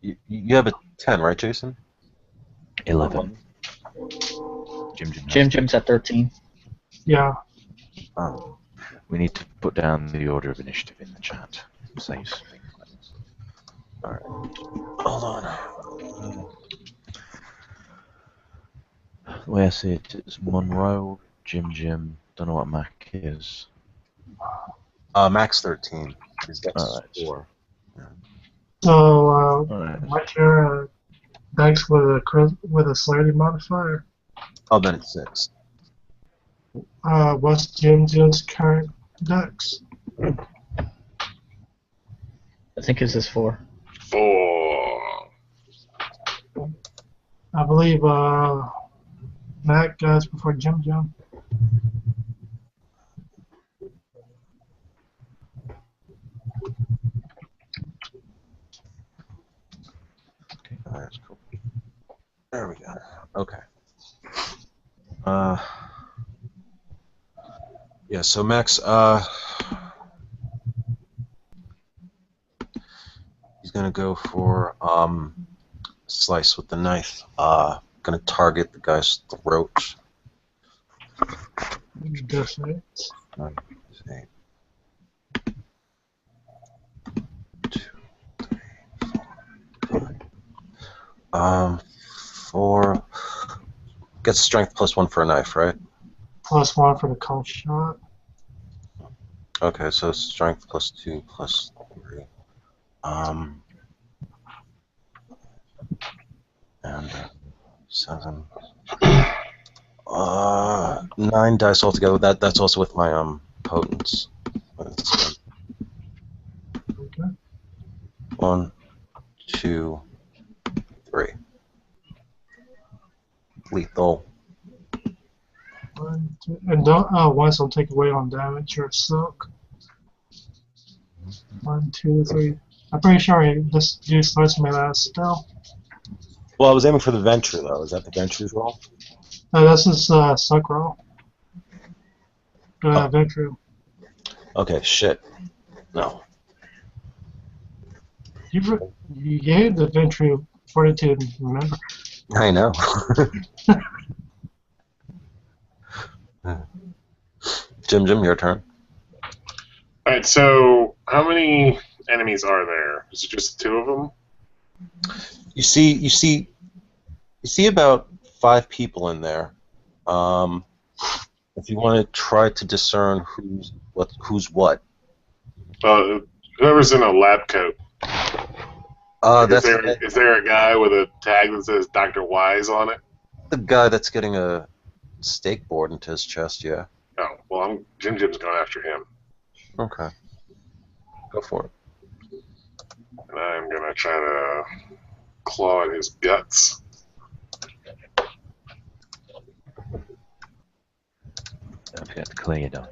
You have a 10, right, Jason? 11. Jim's at 13. Yeah. Oh. We need to put down the order of initiative in the chat. Saves things like this. Alright. Hold on. The way I see it, it's Monroe, Jim. Don't know what Mac is. Mac's 13. His dex is 4. So, Alright. what's your dex with a celerity modifier? Oh, then it's 6. What's Jim's current dex? I think his is 4. 4. I believe Mac goes before Jim. Okay, Alright, cool. There we go. Okay. Yeah, so Max, he's gonna go for slice with the knife. Gonna target the guy's throat. Definitely. 1, 8. 2, 3, 4, 5. 4. Gets strength +1 for a knife, right? +1 for the cold shot. Okay, so strength +2 +3. And 7. 9 dice altogether. That's also with my potence. That's, Okay. 1, 2, 3. Lethal. 1, 2, and once don't take away on damage or silk. 1, 2, 3. I'm pretty sure I just used most of my last still. Well, I was aiming for the Venture, though. Is that the Venture's roll? This is suck roll. Oh. Venture. Okay, shit. No. You gave the Venture fortitude, remember? I know. Jim, your turn. Alright, so how many enemies are there? Is it just 2 of them? You see about 5 people in there. If you want to try to discern who's what. Whoever's in a lab coat. That's Is there a guy with a tag that says Dr. Wise on it? the guy that's getting a stake board into his chest, yeah. Oh, well, Jim's going after him. Okay. Go for it. And I'm going to try to claw at his guts. Don't forget to clear your die.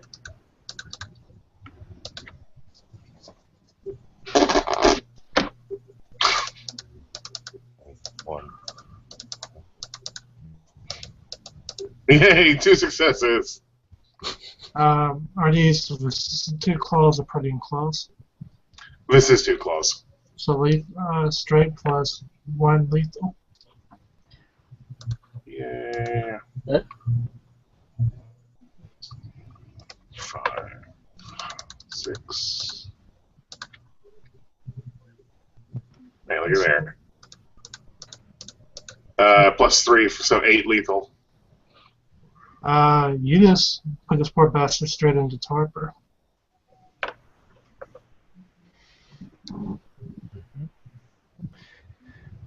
One. Yay, 2 successes. Are these the 2 claws are pretty close? This is 2 claws. So straight +1 lethal. Yeah. What? 5, 6. Hey, look at there. +3, so 8 lethal. You just put this poor bastard straight into torpor.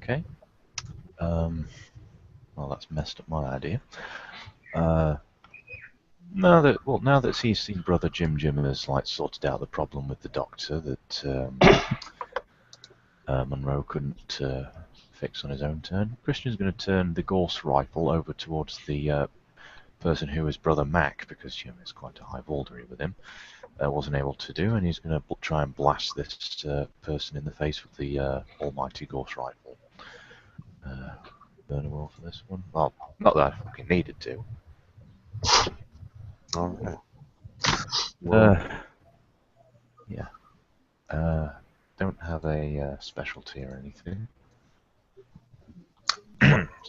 Okay. Well, that's messed up my idea. Now that he's seen Brother Jim has like sorted out the problem with the doctor that Monroe couldn't fix on his own turn, Christian's going to turn the Gauss rifle over towards the person who is Brother Mac, because Jim is quite a high Valdery with him. Wasn't able to do, and he's going to try and blast this person in the face with the almighty Gauss rifle. Burn a will for this one. Well, not that I fucking needed to. Alright. Yeah. Don't have a specialty or anything.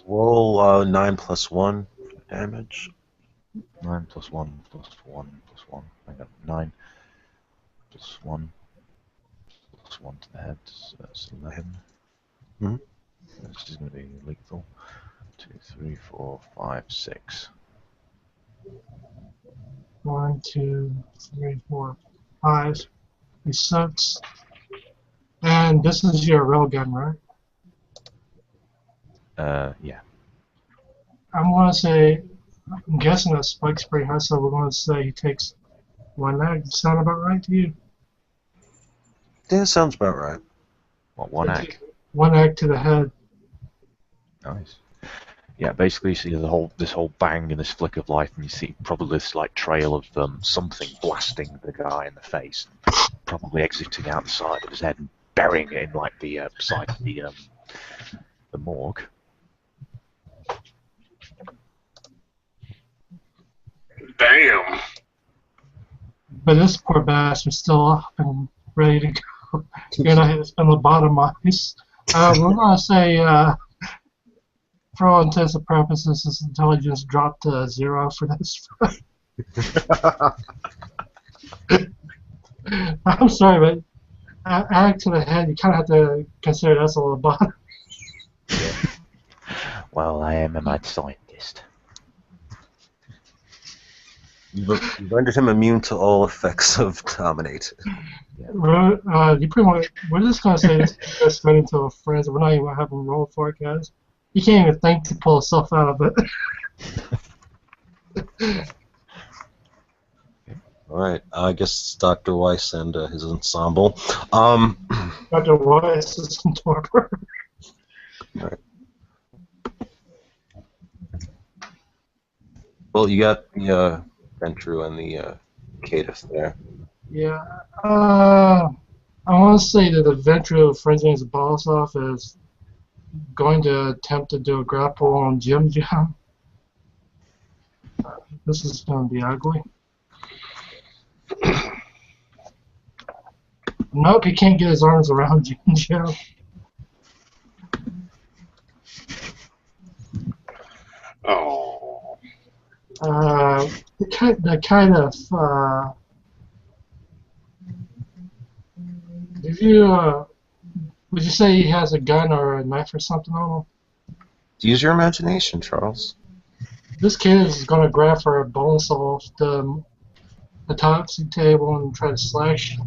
Roll 9 plus 1 damage. 9 plus 1 plus 1 plus 1. I got 9 plus 1 plus 1 to the head, so that's 11. Mhm. This is going to be lethal. 2, 3, 4, 5, 6. 1, 2, 3, 4, 5. He sucks. And this is your railgun, right? Yeah. I'm gonna say, I'm guessing that spike's pretty high, so we're gonna say he takes 1 egg. Sound about right to you? Yeah, sounds about right. What, 1 egg? 1 egg to the head. Nice. Yeah, basically you see this whole bang and this flick of light, and you see probably this like trail of something blasting the guy in the face, probably exiting out the side of his head and burying it in like the side of the morgue. Damn. But this poor bastard's still up and ready to go. You're not hit on the bottom eyes. We're gonna say, for all intents and purposes, his intelligence dropped to 0 for this. I'm sorry, but add to the head, you kind of have to consider that's a little bottom. Well, I am a mad scientist. You've rendered him immune to all effects of Dominate. You pretty much, we're just gonna say this is straight into a friends. We're not even gonna have him roll for it, guys. You can't even think to pull himself out of it. Alright, I guess it's Dr. Weiss and his ensemble. Dr. Weiss is in torpor. Alright. Well, you got the Ventru and the Catus there. Yeah. I want to say that the Ventru frenzying his balls off is going to attempt to do a grapple on Jim. This is going to be ugly. Nope, he can't get his arms around Jim. Oh. The kind of would you say he has a gun or a knife or something on him? Use your imagination, Charles. This kid is going to grab for a bone saw off the autopsy table and try to slash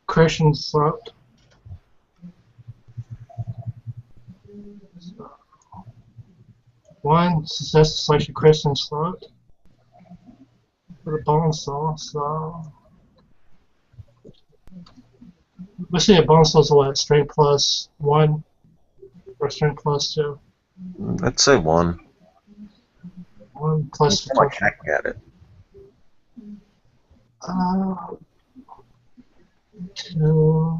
Christian's throat. One success to slash Christian's throat with a bone saw. So let's see, a bone saw is what? Strength plus 1 or strength plus 2? I'd say 1. 1 plus I'm like hacking at it. 2.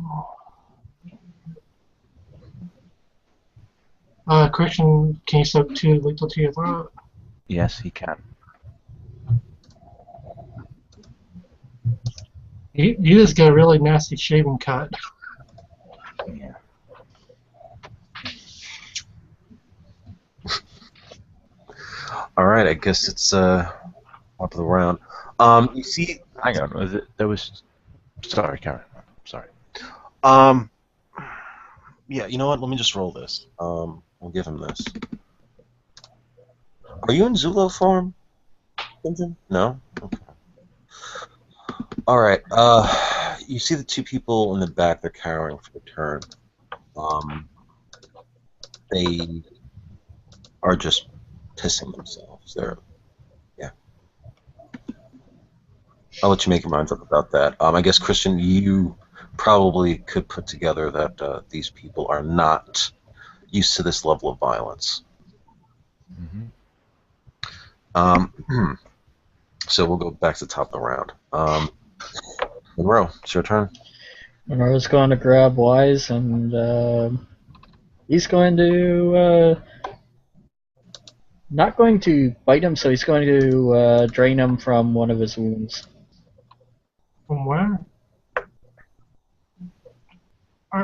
Christian, can you soak 2 lethal to your throat? Yes, he can. You just got a really nasty shaving cut. Yeah. Alright, I guess it's top of the round. You see... Hang on, there was... Sorry, Karen. Sorry. Yeah, you know what? Let me just roll this. We'll give him this. Are you in Zulo form, Clinton? No? Okay. Alright, you see the 2 people in the back, they're cowering for the turn. they are just pissing themselves. Yeah. I'll let you make your minds up about that. I guess, Christian, you probably could put together that these people are not used to this level of violence. Mm-hmm. So we'll go back to the top of the round. Monroe, it's your turn. Monroe's going to grab Wise, and he's going to not going to bite him, so he's going to drain him from one of his wounds. From where?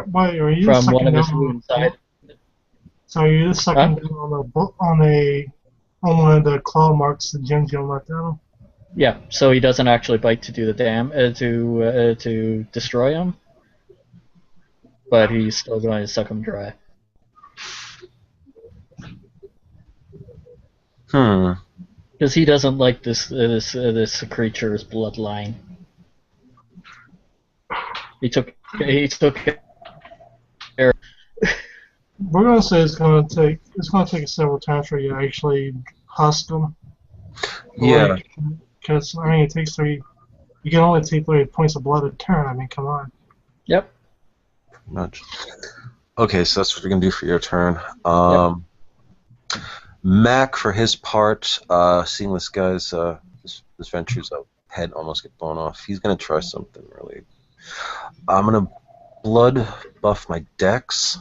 Wait, are you From one sucking of down his on wounds. So are you just sucking down on one of the claw marks that Jim left down? Yeah, so he doesn't actually bite to do the to destroy him, but he's still going to suck him dry. Because he doesn't like this creature's bloodline. He took care. We're gonna say it's gonna take several times for you to actually husk them. Yeah. Because I mean, it takes 3. You can only take 3 points of blood a turn. I mean, come on. Yep. Much. Okay, so that's what you're gonna do for your turn. Mac, for his part, seeing this guy's this venture's head almost get blown off, he's gonna try something really. I'm gonna blood buff my dex.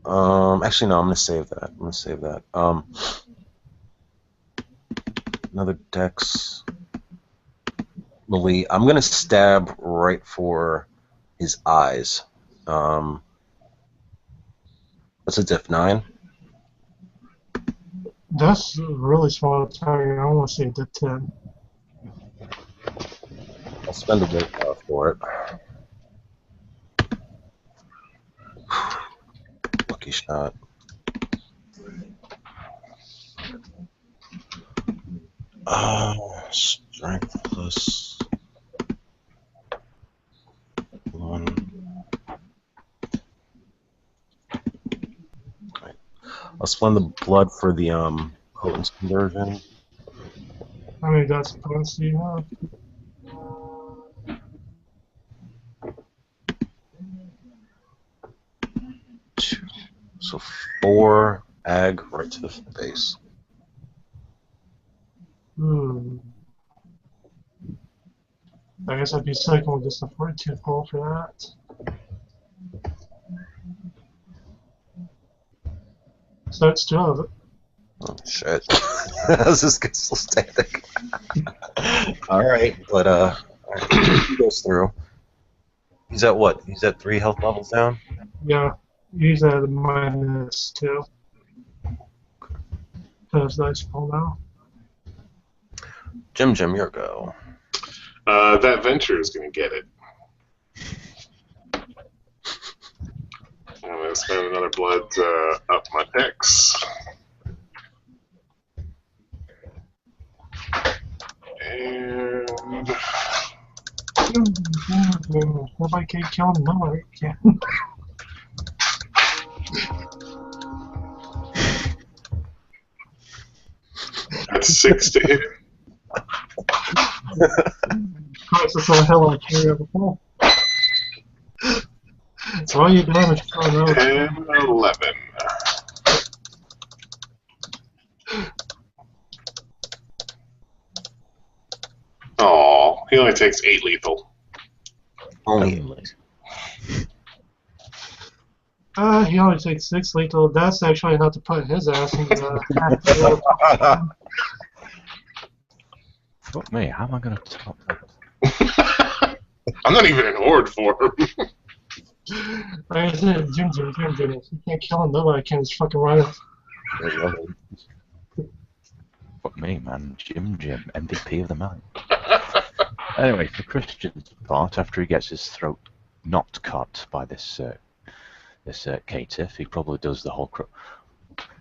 Actually, no, I'm gonna save that. Another dex. Melee. I'm gonna stab right for his eyes. What's a diff? 9? That's a really small target. I want to say a diff 10. I'll spend a willpower for it. Lucky shot. Strength plus 1. Right. I'll spend the blood for the potency conversion. How many dots points do you have? So 4 ag right to the face. I guess I'd be second with just a 42 roll for that. So it's 2 of it. Oh shit! How's this guy still standing? All right, but he goes through. He's at what? He's at 3 health levels down. Yeah, he's at -2. Because dice roll now. Jim, your go. That venture is going to get it. I'm going to spend another blood to up my dex. And nobody can kill him. Nobody can. that's 6 to hit. Christ, that's a hell of a carry of a pull. So all your damage coming out. 10, 11. Oh, he only takes 8 lethal. Only. He only takes 6 lethal. That's actually enough to put his ass in the Fuck me, how am I going to top that? I'm not even in horde for him. Like I said, Jim. If you can't kill him, nobody can just fucking run it. Fuck me, man. Jim, MVP of the night. Anyway, for Christian's part, after he gets his throat not cut by this caitiff, he probably does the whole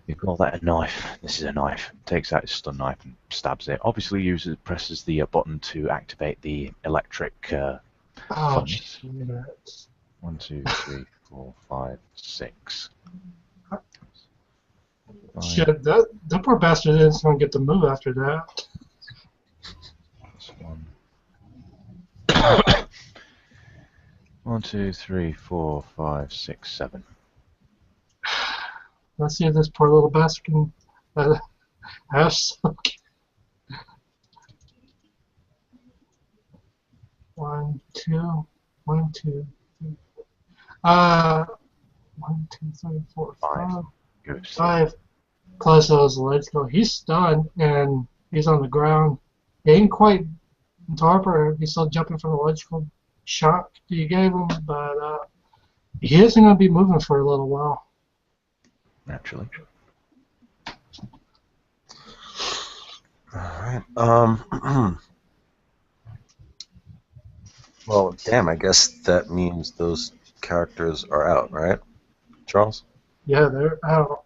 you call that a knife? This is a knife. Takes out his stun knife and stabs it. Obviously, presses the button to activate the electric Oh, furnace. 1, 2, 3, 4, 5, 6. Shit, that poor bastard isn't going to get the move after that. That's 1. 1, 2, 3, 4, 5, 6, 7. Let's see if this poor little bastard can have some. 1, 2, 1, 2, 3. 1, 2, 3, 4, 5. Goose. 5 plus those legs go. He's stunned and he's on the ground. He ain't quite in torpor. He's still jumping from the electrical shock that you gave him, but he isn't going to be moving for a little while. Naturally. Alright. Well, damn, I guess that means those characters are out, right, Charles? Yeah, they're out.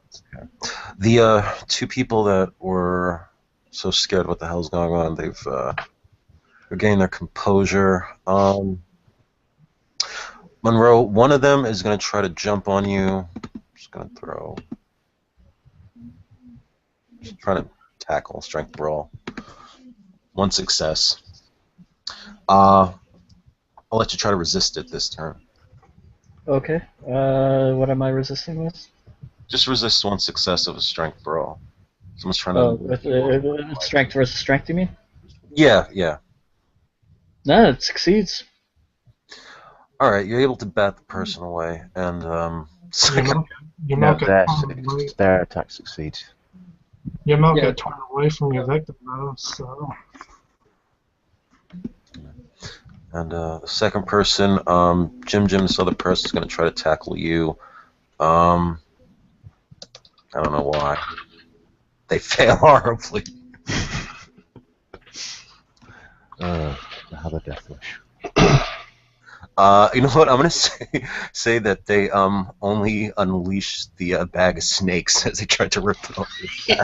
The two people that were so scared what the hell's going on, they've regained their composure. Monroe, one of them is going to try to jump on you. Just going to throw. Just trying to tackle, strength brawl. 1 success. I'll let you try to resist it this turn. Okay. What am I resisting with? Just resist 1 success of a strength brawl. Someone's trying Oh, to. with strength versus strength, you mean? Yeah, yeah. No, it succeeds. Alright, you're able to bat the person away, and You No, might get their attack succeeds. you might Yeah. get torn away from your victim though, so And the second person, Jim, this other person's going to try to tackle you. I don't know why. They fail horribly. Have a death wish. You know what? I'm going to say that they only unleashed the bag of snakes as they tried to rip it off. Yeah,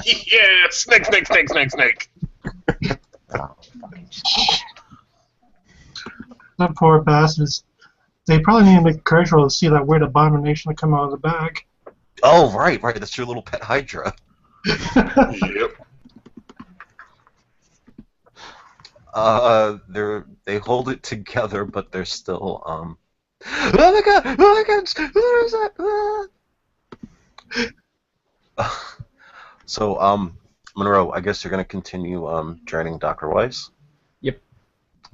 snake. Oh, fucking the poor bastards. They probably need to make a courage roll to see that weird abomination come out of the bag. Oh, right. That's your little pet Hydra. Yep. They hold it together, but they're still oh my god! What is that? So Monroe, I guess you're gonna continue draining Dr. Weiss. Yep.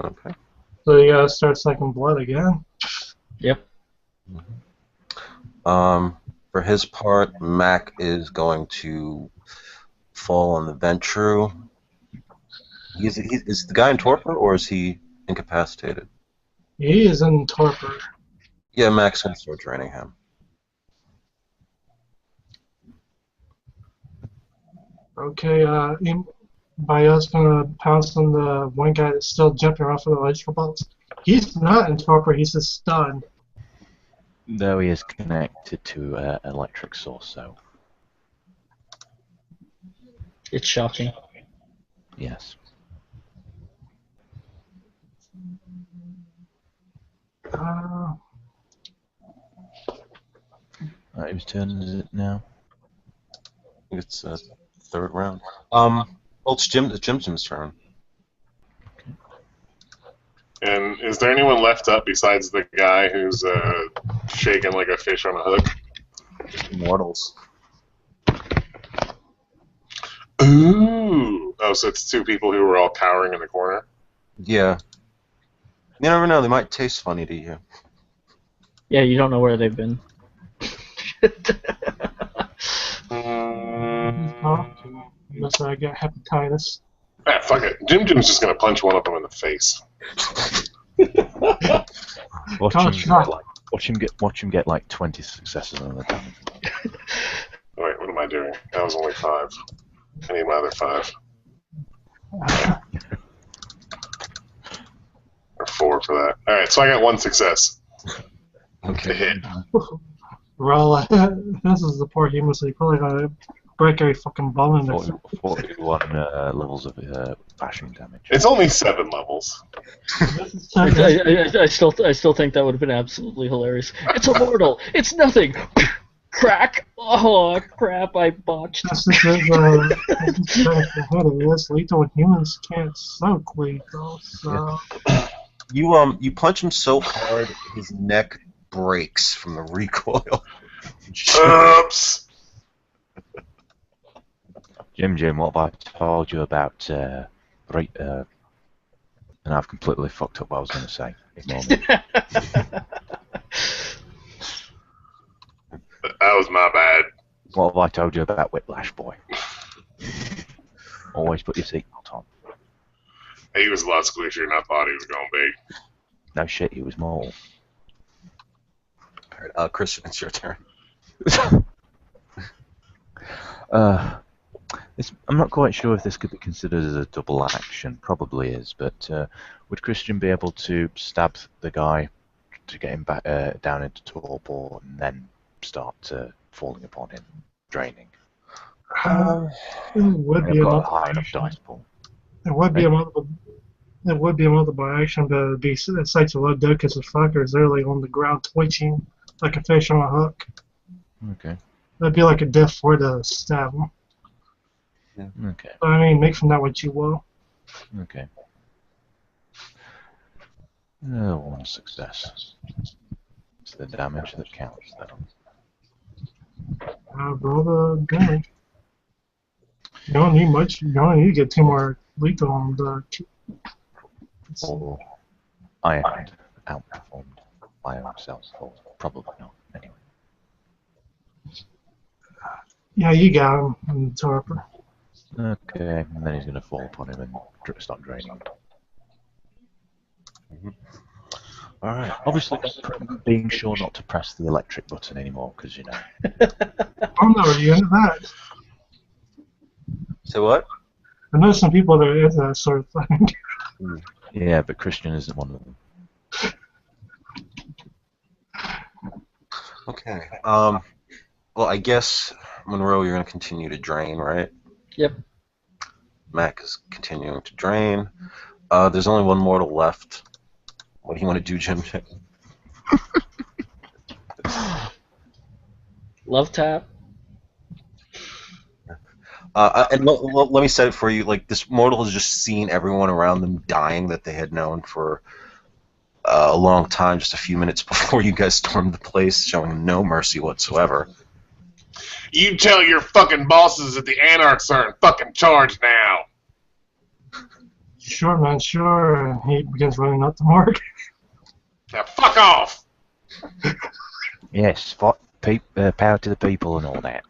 Okay. So you gotta start sucking blood again. Yep. For his part, Mac is going to fall on the Ventru. Is the guy in torpor, or is he incapacitated? He is in torpor. Yeah, Mac's going to start draining him. Okay, Bayo's gonna pounce on the one guy that's still jumping off of the electrical bolts. He's not in torpor, he's just stunned. Though he is connected to an electric source, so It's shocking. yes. Whose turn is it now? I think it's third round. Well, it's Jim's turn. And is there anyone left up besides the guy who's shaking like a fish on a hook? Immortals. Ooh. Oh, so it's 2 people who were all cowering in the corner? Yeah. You never know, they might taste funny to you. Yeah, you don't know where they've been. Unless I get hepatitis. Ah, fuck it. Jim's just gonna punch one of them in the face. Watch him get like 20 successes on the damage. Wait, what am I doing? That was only 5. I need my other 5. Or 4 for that. Alright, so I got 1 success. To Okay. hit. Well, this is the poor human, so you're probably gonna break every fucking bone in there. 41 levels of bashing damage. It's only 7 levels. I still think that would have been absolutely hilarious. It's immortal. It's nothing. Crack. Oh crap! I botched. That's lethal when humans can't soak lethal. So You punch him so hard, his neck breaks from the recoil. Oops. Jim, what have I told you about and I've completely fucked up what I was going to say. Ignore me. That was my bad. What have I told you about Whiplash, boy? Always put your seatbelt on. He was a lot squishier than I thought he was going to be. No shit, he was more. Alright, Christian, it's your turn. I'm not quite sure if this could be considered as a double action. Probably is, but would Christian be able to stab the guy to get him back down into torpor and then start falling upon him, draining? it would be I've a got a multiple high enough action. dice pool. It would be a multiple. It would be a multiple action, but it'd be such a low duck because the fucker is literally on the ground twitching like a fish on a hook. Okay. That'd be like a death for the stab him. Okay. But, I mean, make from that what you will. Okay. One success. It's the damage that counts, though. Roll the damage. You don't need much. You only need to get 2 more lethal on the. Or I had outperformed my own self, or probably not, anyway. Yeah, you got him in the torpor. Okay, and then he's going to fall upon him and start draining. Alright. Obviously, being sure not to press the electric button anymore, because, you know. I'm not really into that. Say what? I know some people that are into that sort of thing. Yeah, but Christian isn't one of them. Okay. Well, I guess, Monroe, you're going to continue to drain, right? Yep. Mac is continuing to drain. There's only one mortal left. What do you want to do, Jim? Love tap. And let me set it for you. Like, this mortal has just seen everyone around them dying that they had known for a long time, just a few minutes before you guys stormed the place, showing no mercy whatsoever. You tell your fucking bosses that the Anarchs are in fucking charge now. Sure, man, sure. And he begins running up the morgue. Now fuck off. Yes, power to the people and all that.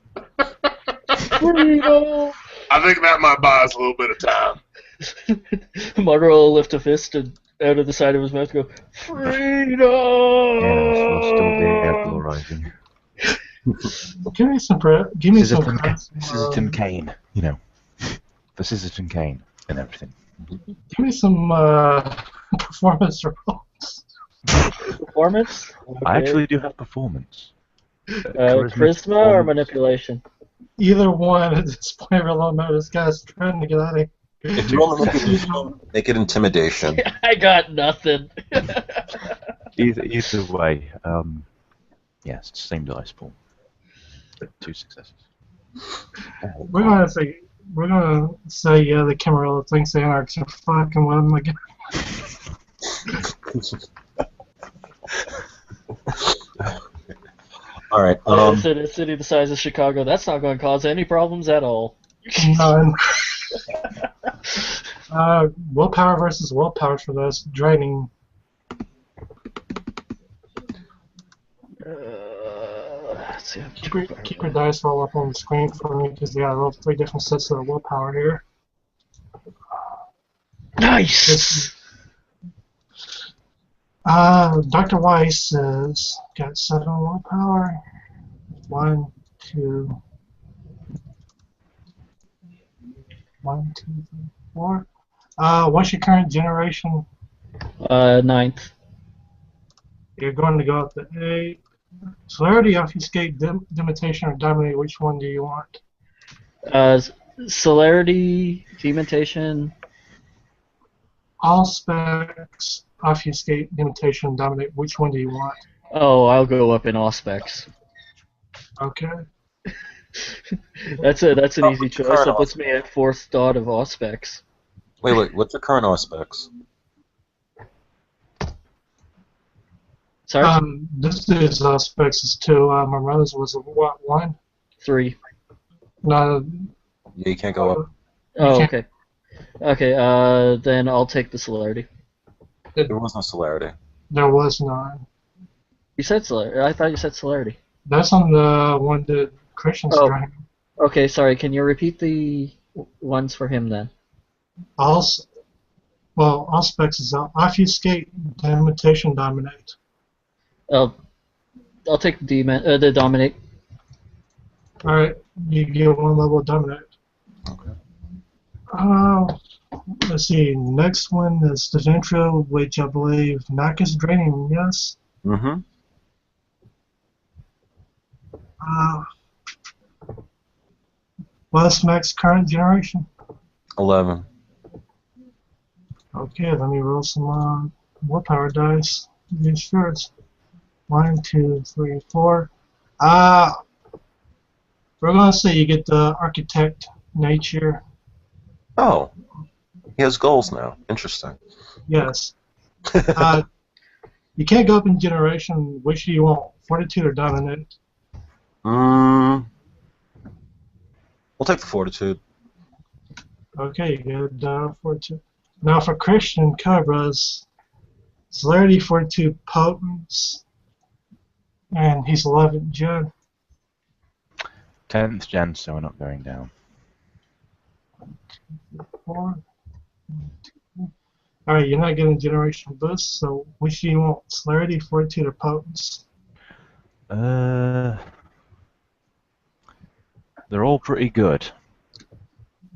Freedom! I think that might buy us a little bit of time. Monroe will lift a fist and out of the side of his mouth go, Freedom! Yes, we'll still be outlaw rising. Give me some. Give me some. Scissorton Kane, you know. The Scissorton Kane and everything. Give me some performance rolls. Performance? Okay. I actually do have performance. Charisma or manipulation? Either one at this point. Real matter. This guy's trying to get out of here. If you roll manipulation, make it intimidation. I got nothing. Either way, yes, same dice pool. 2 successes. We're gonna say yeah. The Camarilla thinks the Anarchs are fucking with him again. All right. A city the size of Chicago. That's not going to cause any problems at all. None. Willpower versus willpower for this draining. Let's see. Keep your dice roll up on the screen for me because they got to roll 3 different sets of willpower here. Nice. Dr. Weiss has got 7 willpower. 1, 2. 1, 2, 3, 4. What's your current generation? 9th. You're going to go up to 8. Celerity, obfuscate, dimitation, or dominate. Which one do you want? Celerity, Dementation. All specs, obfuscate, imitation, dominate. Which one do you want? Oh, I'll go up in all specs. Okay. That's an Oh, easy choice. current That puts me at 4th dot of all specs. Wait, what's your current aspects? Sorry? This is specs is 2. My brother's was a what, 1? 3. No, Yeah, you can't go up. Oh, can't- okay. Okay, then I'll take the celerity. There was no celerity. there was none. You said celerity. I thought you said celerity. That's on the one that Christian's Oh. trying. Okay, sorry. Can you repeat the ones for him then? All specs is obfuscate, imitation, dominate. I'll take the dominate. All right, you get 1 level of dominate. Okay. Let's see. Next one is the Ventro, which I believe Mac is draining. Yes. Mm-hmm. What's Mac's current generation? 11. Okay, let me roll some willpower dice. Be sure it's 1, 2, 3, 4. We're gonna say you get the architect nature. Oh, he has goals now. Interesting. Yes. You can't go up in generation. Which do you want? Fortitude or dominate? We'll take the fortitude. Okay, you get fortitude. Now for Christian Cobras, celerity, fortitude, potence, and he's 11th gen. 10th gen, so we're not going down. 4. Alright, you're not getting generation boost, so which do you want? Celerity, fortitude, or potence? They're all pretty good,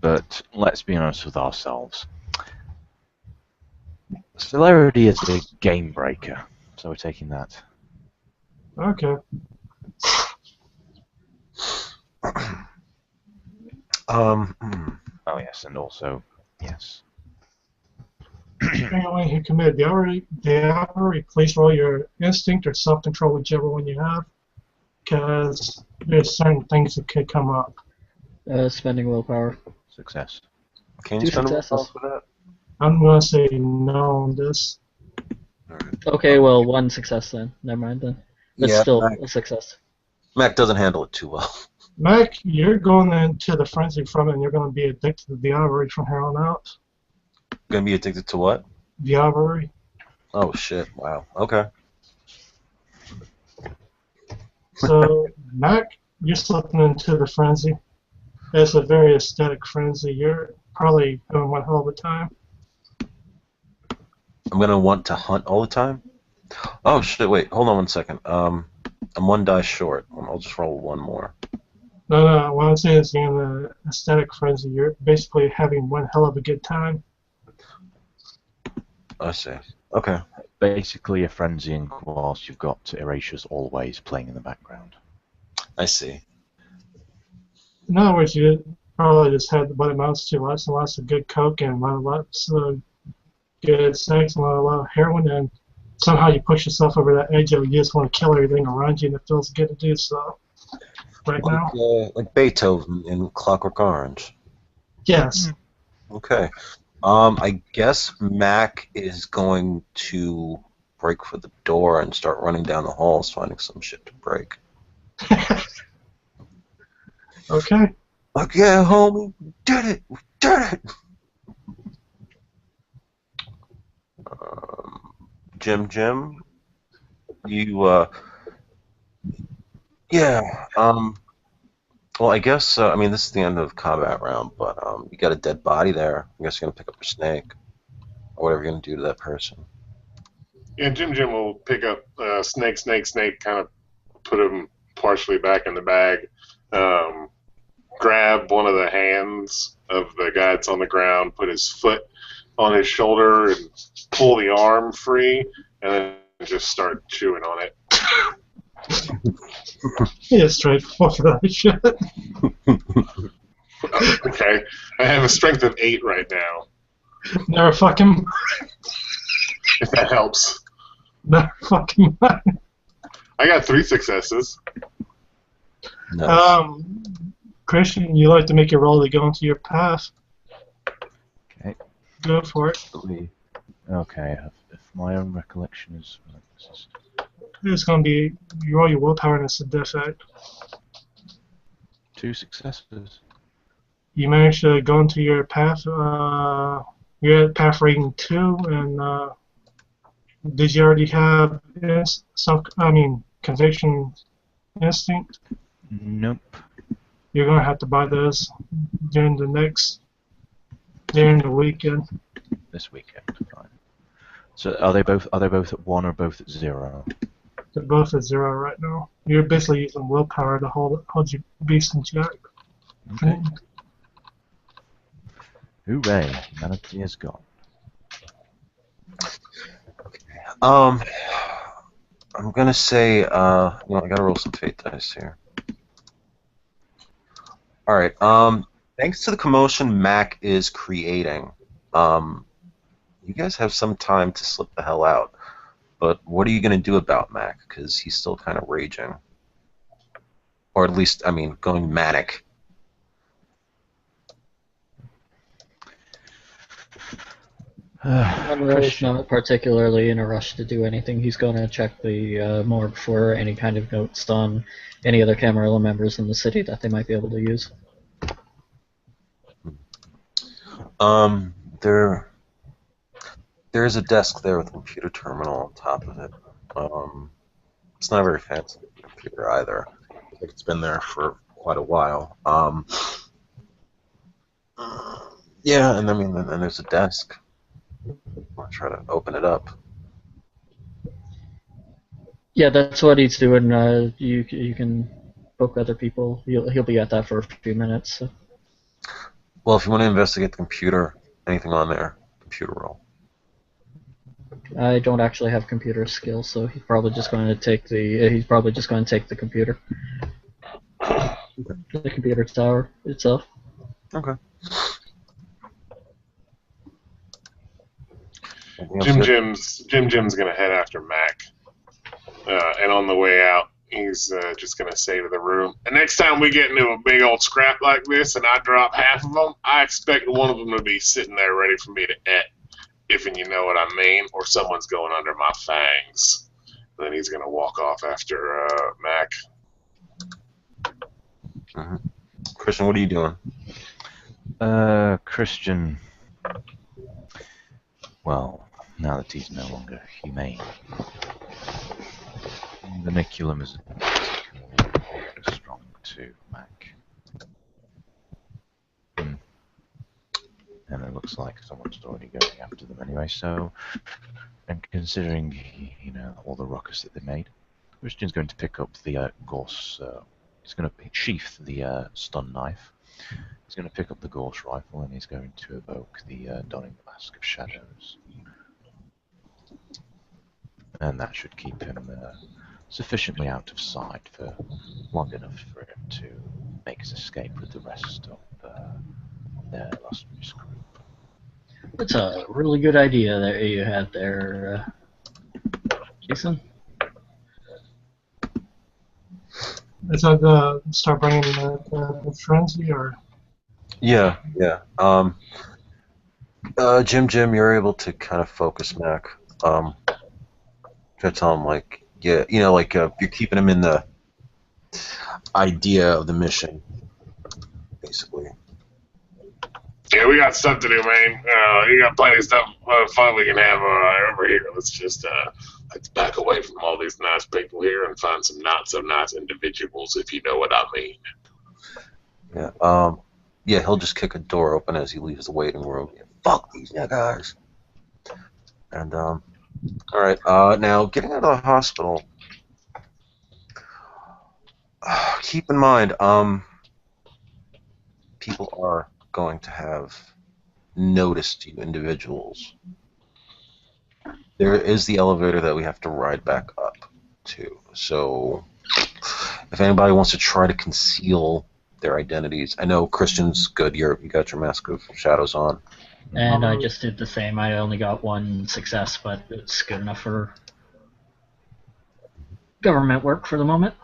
but let's be honest with ourselves. Celerity is a game breaker, so we're taking that. Okay. Oh yes, and also yes. Anyone who committed the hour, please roll your instinct or self-control, whichever one you have, because there's certain things that could come up. Spending willpower. Success. Can you 2 spend a willpower successes. for that? I'm going to say no on this. Alright. Okay, well, 1 success then. Never mind then. But Yeah, still, Mac, a success. Mac doesn't handle it too well. Mac, you're going into the frenzy from it, and you're going to be addicted to the Diablerie from here on out. Gonna be addicted to what? Diablerie. Oh shit! Wow. Okay. So, Mac, you're slipping into the frenzy. It's a very aesthetic frenzy. You're probably going one hell of a time. I'm gonna want to hunt all the time. Oh shit! Wait, hold on 1 second. I'm 1 die short. I'll just roll 1 more. No, what I'm saying is you're in the aesthetic frenzy. You're basically having one hell of a good time. I see. Okay. Basically a frenzying whilst you've got Erasures always playing in the background. I see. In other words, you probably just had what amounts to lots and lots of good coke and lots of good sex and a lot of heroin, and somehow you push yourself over that edge of you just want to kill everything around you, and it feels good to do so. Right now? Like Beethoven in Clockwork Orange. Yes. Okay. I guess Mac is going to break for the door and start running down the halls, finding some shit to break. Okay. Like, yeah, homie, we did it! We did it! Jim, you, yeah, well, I guess, I mean, this is the end of combat round, but, you got a dead body there. I guess you're gonna pick up your snake, or whatever you're gonna do to that person. Yeah, Jim will pick up snake, kind of put him partially back in the bag, grab one of the hands of the guy that's on the ground, put his foot on his shoulder, and pull the arm free, and then just start chewing on it. Yeah, straightforward that shit. Okay, I have a strength of 8 right now. Never fucking, If that helps. never fucking mind. I got 3 successes. Nice. Christian, you like to make a roll to go into your path. Okay. Go for it. Okay, if my own recollection is right, It's gonna be you roll your willpower and it's a defect. 2 successes. You managed to go into your path. You're at path rating 2, and did you already have conviction instinct? Nope. You're gonna have to buy those during the weekend. This weekend, fine. So are they both at 1 or both at 0? They're both at 0 right now. You're basically using willpower to hold your beast in check. Okay. Hooray! Humanity is gone. I'm gonna say, I gotta roll some fate dice here. All right. Thanks to the commotion Mac is creating, you guys have some time to slip the hell out. But what are you gonna do about Mac? Because he's still kind of raging, or at least, I mean, going manic. Monroe's not particularly in a rush to do anything. He's going to check the morgue for any kind of notes on any other Camarilla members in the city that they might be able to use. There's a desk there with a computer terminal on top of it. It's not a very fancy computer either. I think it's been there for quite a while. Yeah, and I mean, and there's a desk. I'll try to open it up. Yeah, that's what he's doing. You can book other people. He'll be at that for a few minutes. So. Well, if you want to investigate the computer, anything on there, computer roll. I don't actually have computer skills, so he's probably just going to take the computer. The computer tower itself. Okay. Jim Jim's gonna head after Mac, and on the way out, he's just gonna say to the room, "The next time we get into a big old scrap like this, and I drop half of them, I expect one of them to be sitting there ready for me to et, if and you know what I mean, or someone's going under my fangs." And then he's gonna walk off after Mac. Mm-hmm. Christian, what are you doing? Christian. Well, now that he's no longer humane, the Niculum is strong too, Mac. And it looks like someone's already going after them anyway. So, and considering all the ruckus that they made, Christian's going to pick up the Gauss. He's going to sheath the stun knife. He's going to pick up the Gauss rifle and he's going to evoke the Donning Mask of Shadows. And that should keep him sufficiently out of sight for long enough for him to make his escape with the rest of their illustrious group. That's a really good idea that you had there, Jason. Is that start bringing the frenzy, or? Yeah. Jim, you're able to kind of focus Mac. Try to tell him, you're keeping him in the idea of the mission, basically. Yeah, we got stuff to do, man. You got plenty of stuff, fun we can have over here. Let's back away from all these nice people here and find some not so nice individuals, if you know what I mean. Yeah. Yeah, he'll just kick a door open as he leaves the waiting room. Yeah, fuck these guys. And all right. Now getting out of the hospital. Keep in mind, people are going to have noticed you individuals. There is the elevator that we have to ride back up to. So if anybody wants to try to conceal their identities. I know Christian's good. You got your Mask of Shadows on. And I just did the same. I only got one success, but it's good enough for government work for the moment.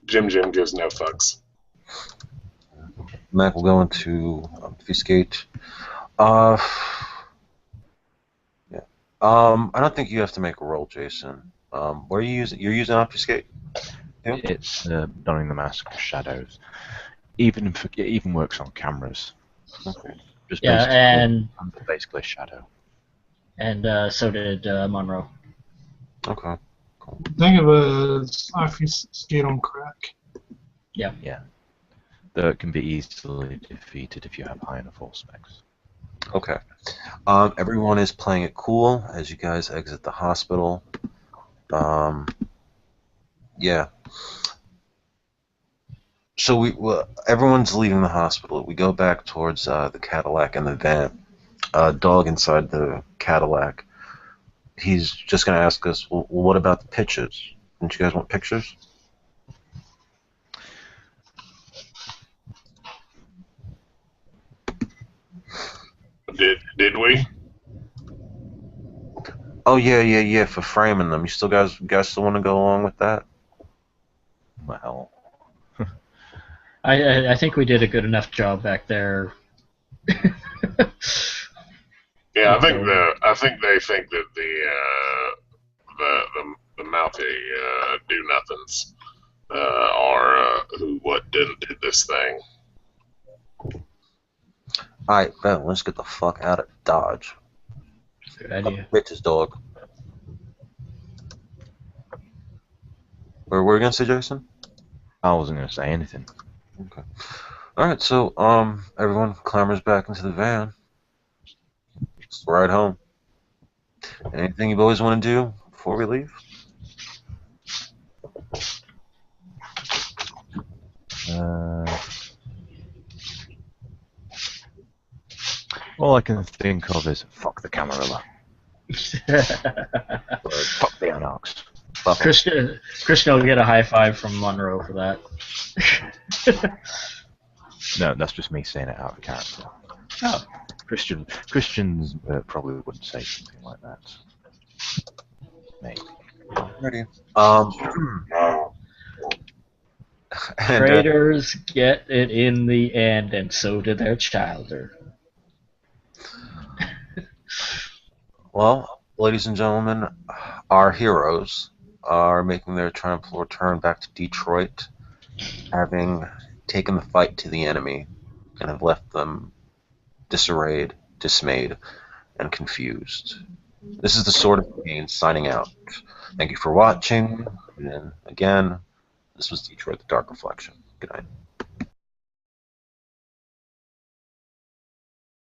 Jim gives no fucks. Mac will go into obfuscate. Yeah. I don't think you have to make a roll, Jason. What are you using? You're using obfuscate. Yeah. It's donning the Mask of Shadows. Even if it even works on cameras. Okay. Just Yeah, basically a shadow. and so did Monroe. Okay. Think of it as obfuscate on crack. Yeah. That can be easily defeated if you have high enough force specs. Okay. Everyone is playing it cool as you guys exit the hospital. Yeah. So everyone's leaving the hospital. We go back towards the Cadillac and the van. Dog inside the Cadillac. He's just going to ask us, well, what about the pictures? Don't you guys want pictures? Did we? Oh yeah. For framing them, you guys still want to go along with that? Well, I think we did a good enough job back there. Yeah, I think they think that the mouthy do nothings are who did this thing. All right, Ben, let's get the fuck out of Dodge. Good idea. Bitches, dog. Where were you gonna say, Jason? I wasn't going to say anything. Okay. All right, so everyone clambers back into the van. It's the ride home. Anything you boys want to do before we leave? All I can think of is fuck the Camarilla. Or fuck the Anarchs. Fuck 'em. Christian will get a high five from Monroe for that. No, that's just me saying it out of character. Oh. Christians probably wouldn't say something like that. Maybe. Ready. And, Traitors get it in the end, and so did their childer. well, ladies and gentlemen, our heroes are making their triumphal return back to Detroit, having taken the fight to the enemy, and have left them disarrayed, dismayed, and confused. This is the Sword of Pain signing out. Thank you for watching, and again, this was Detroit: The Dark Reflection. Good night.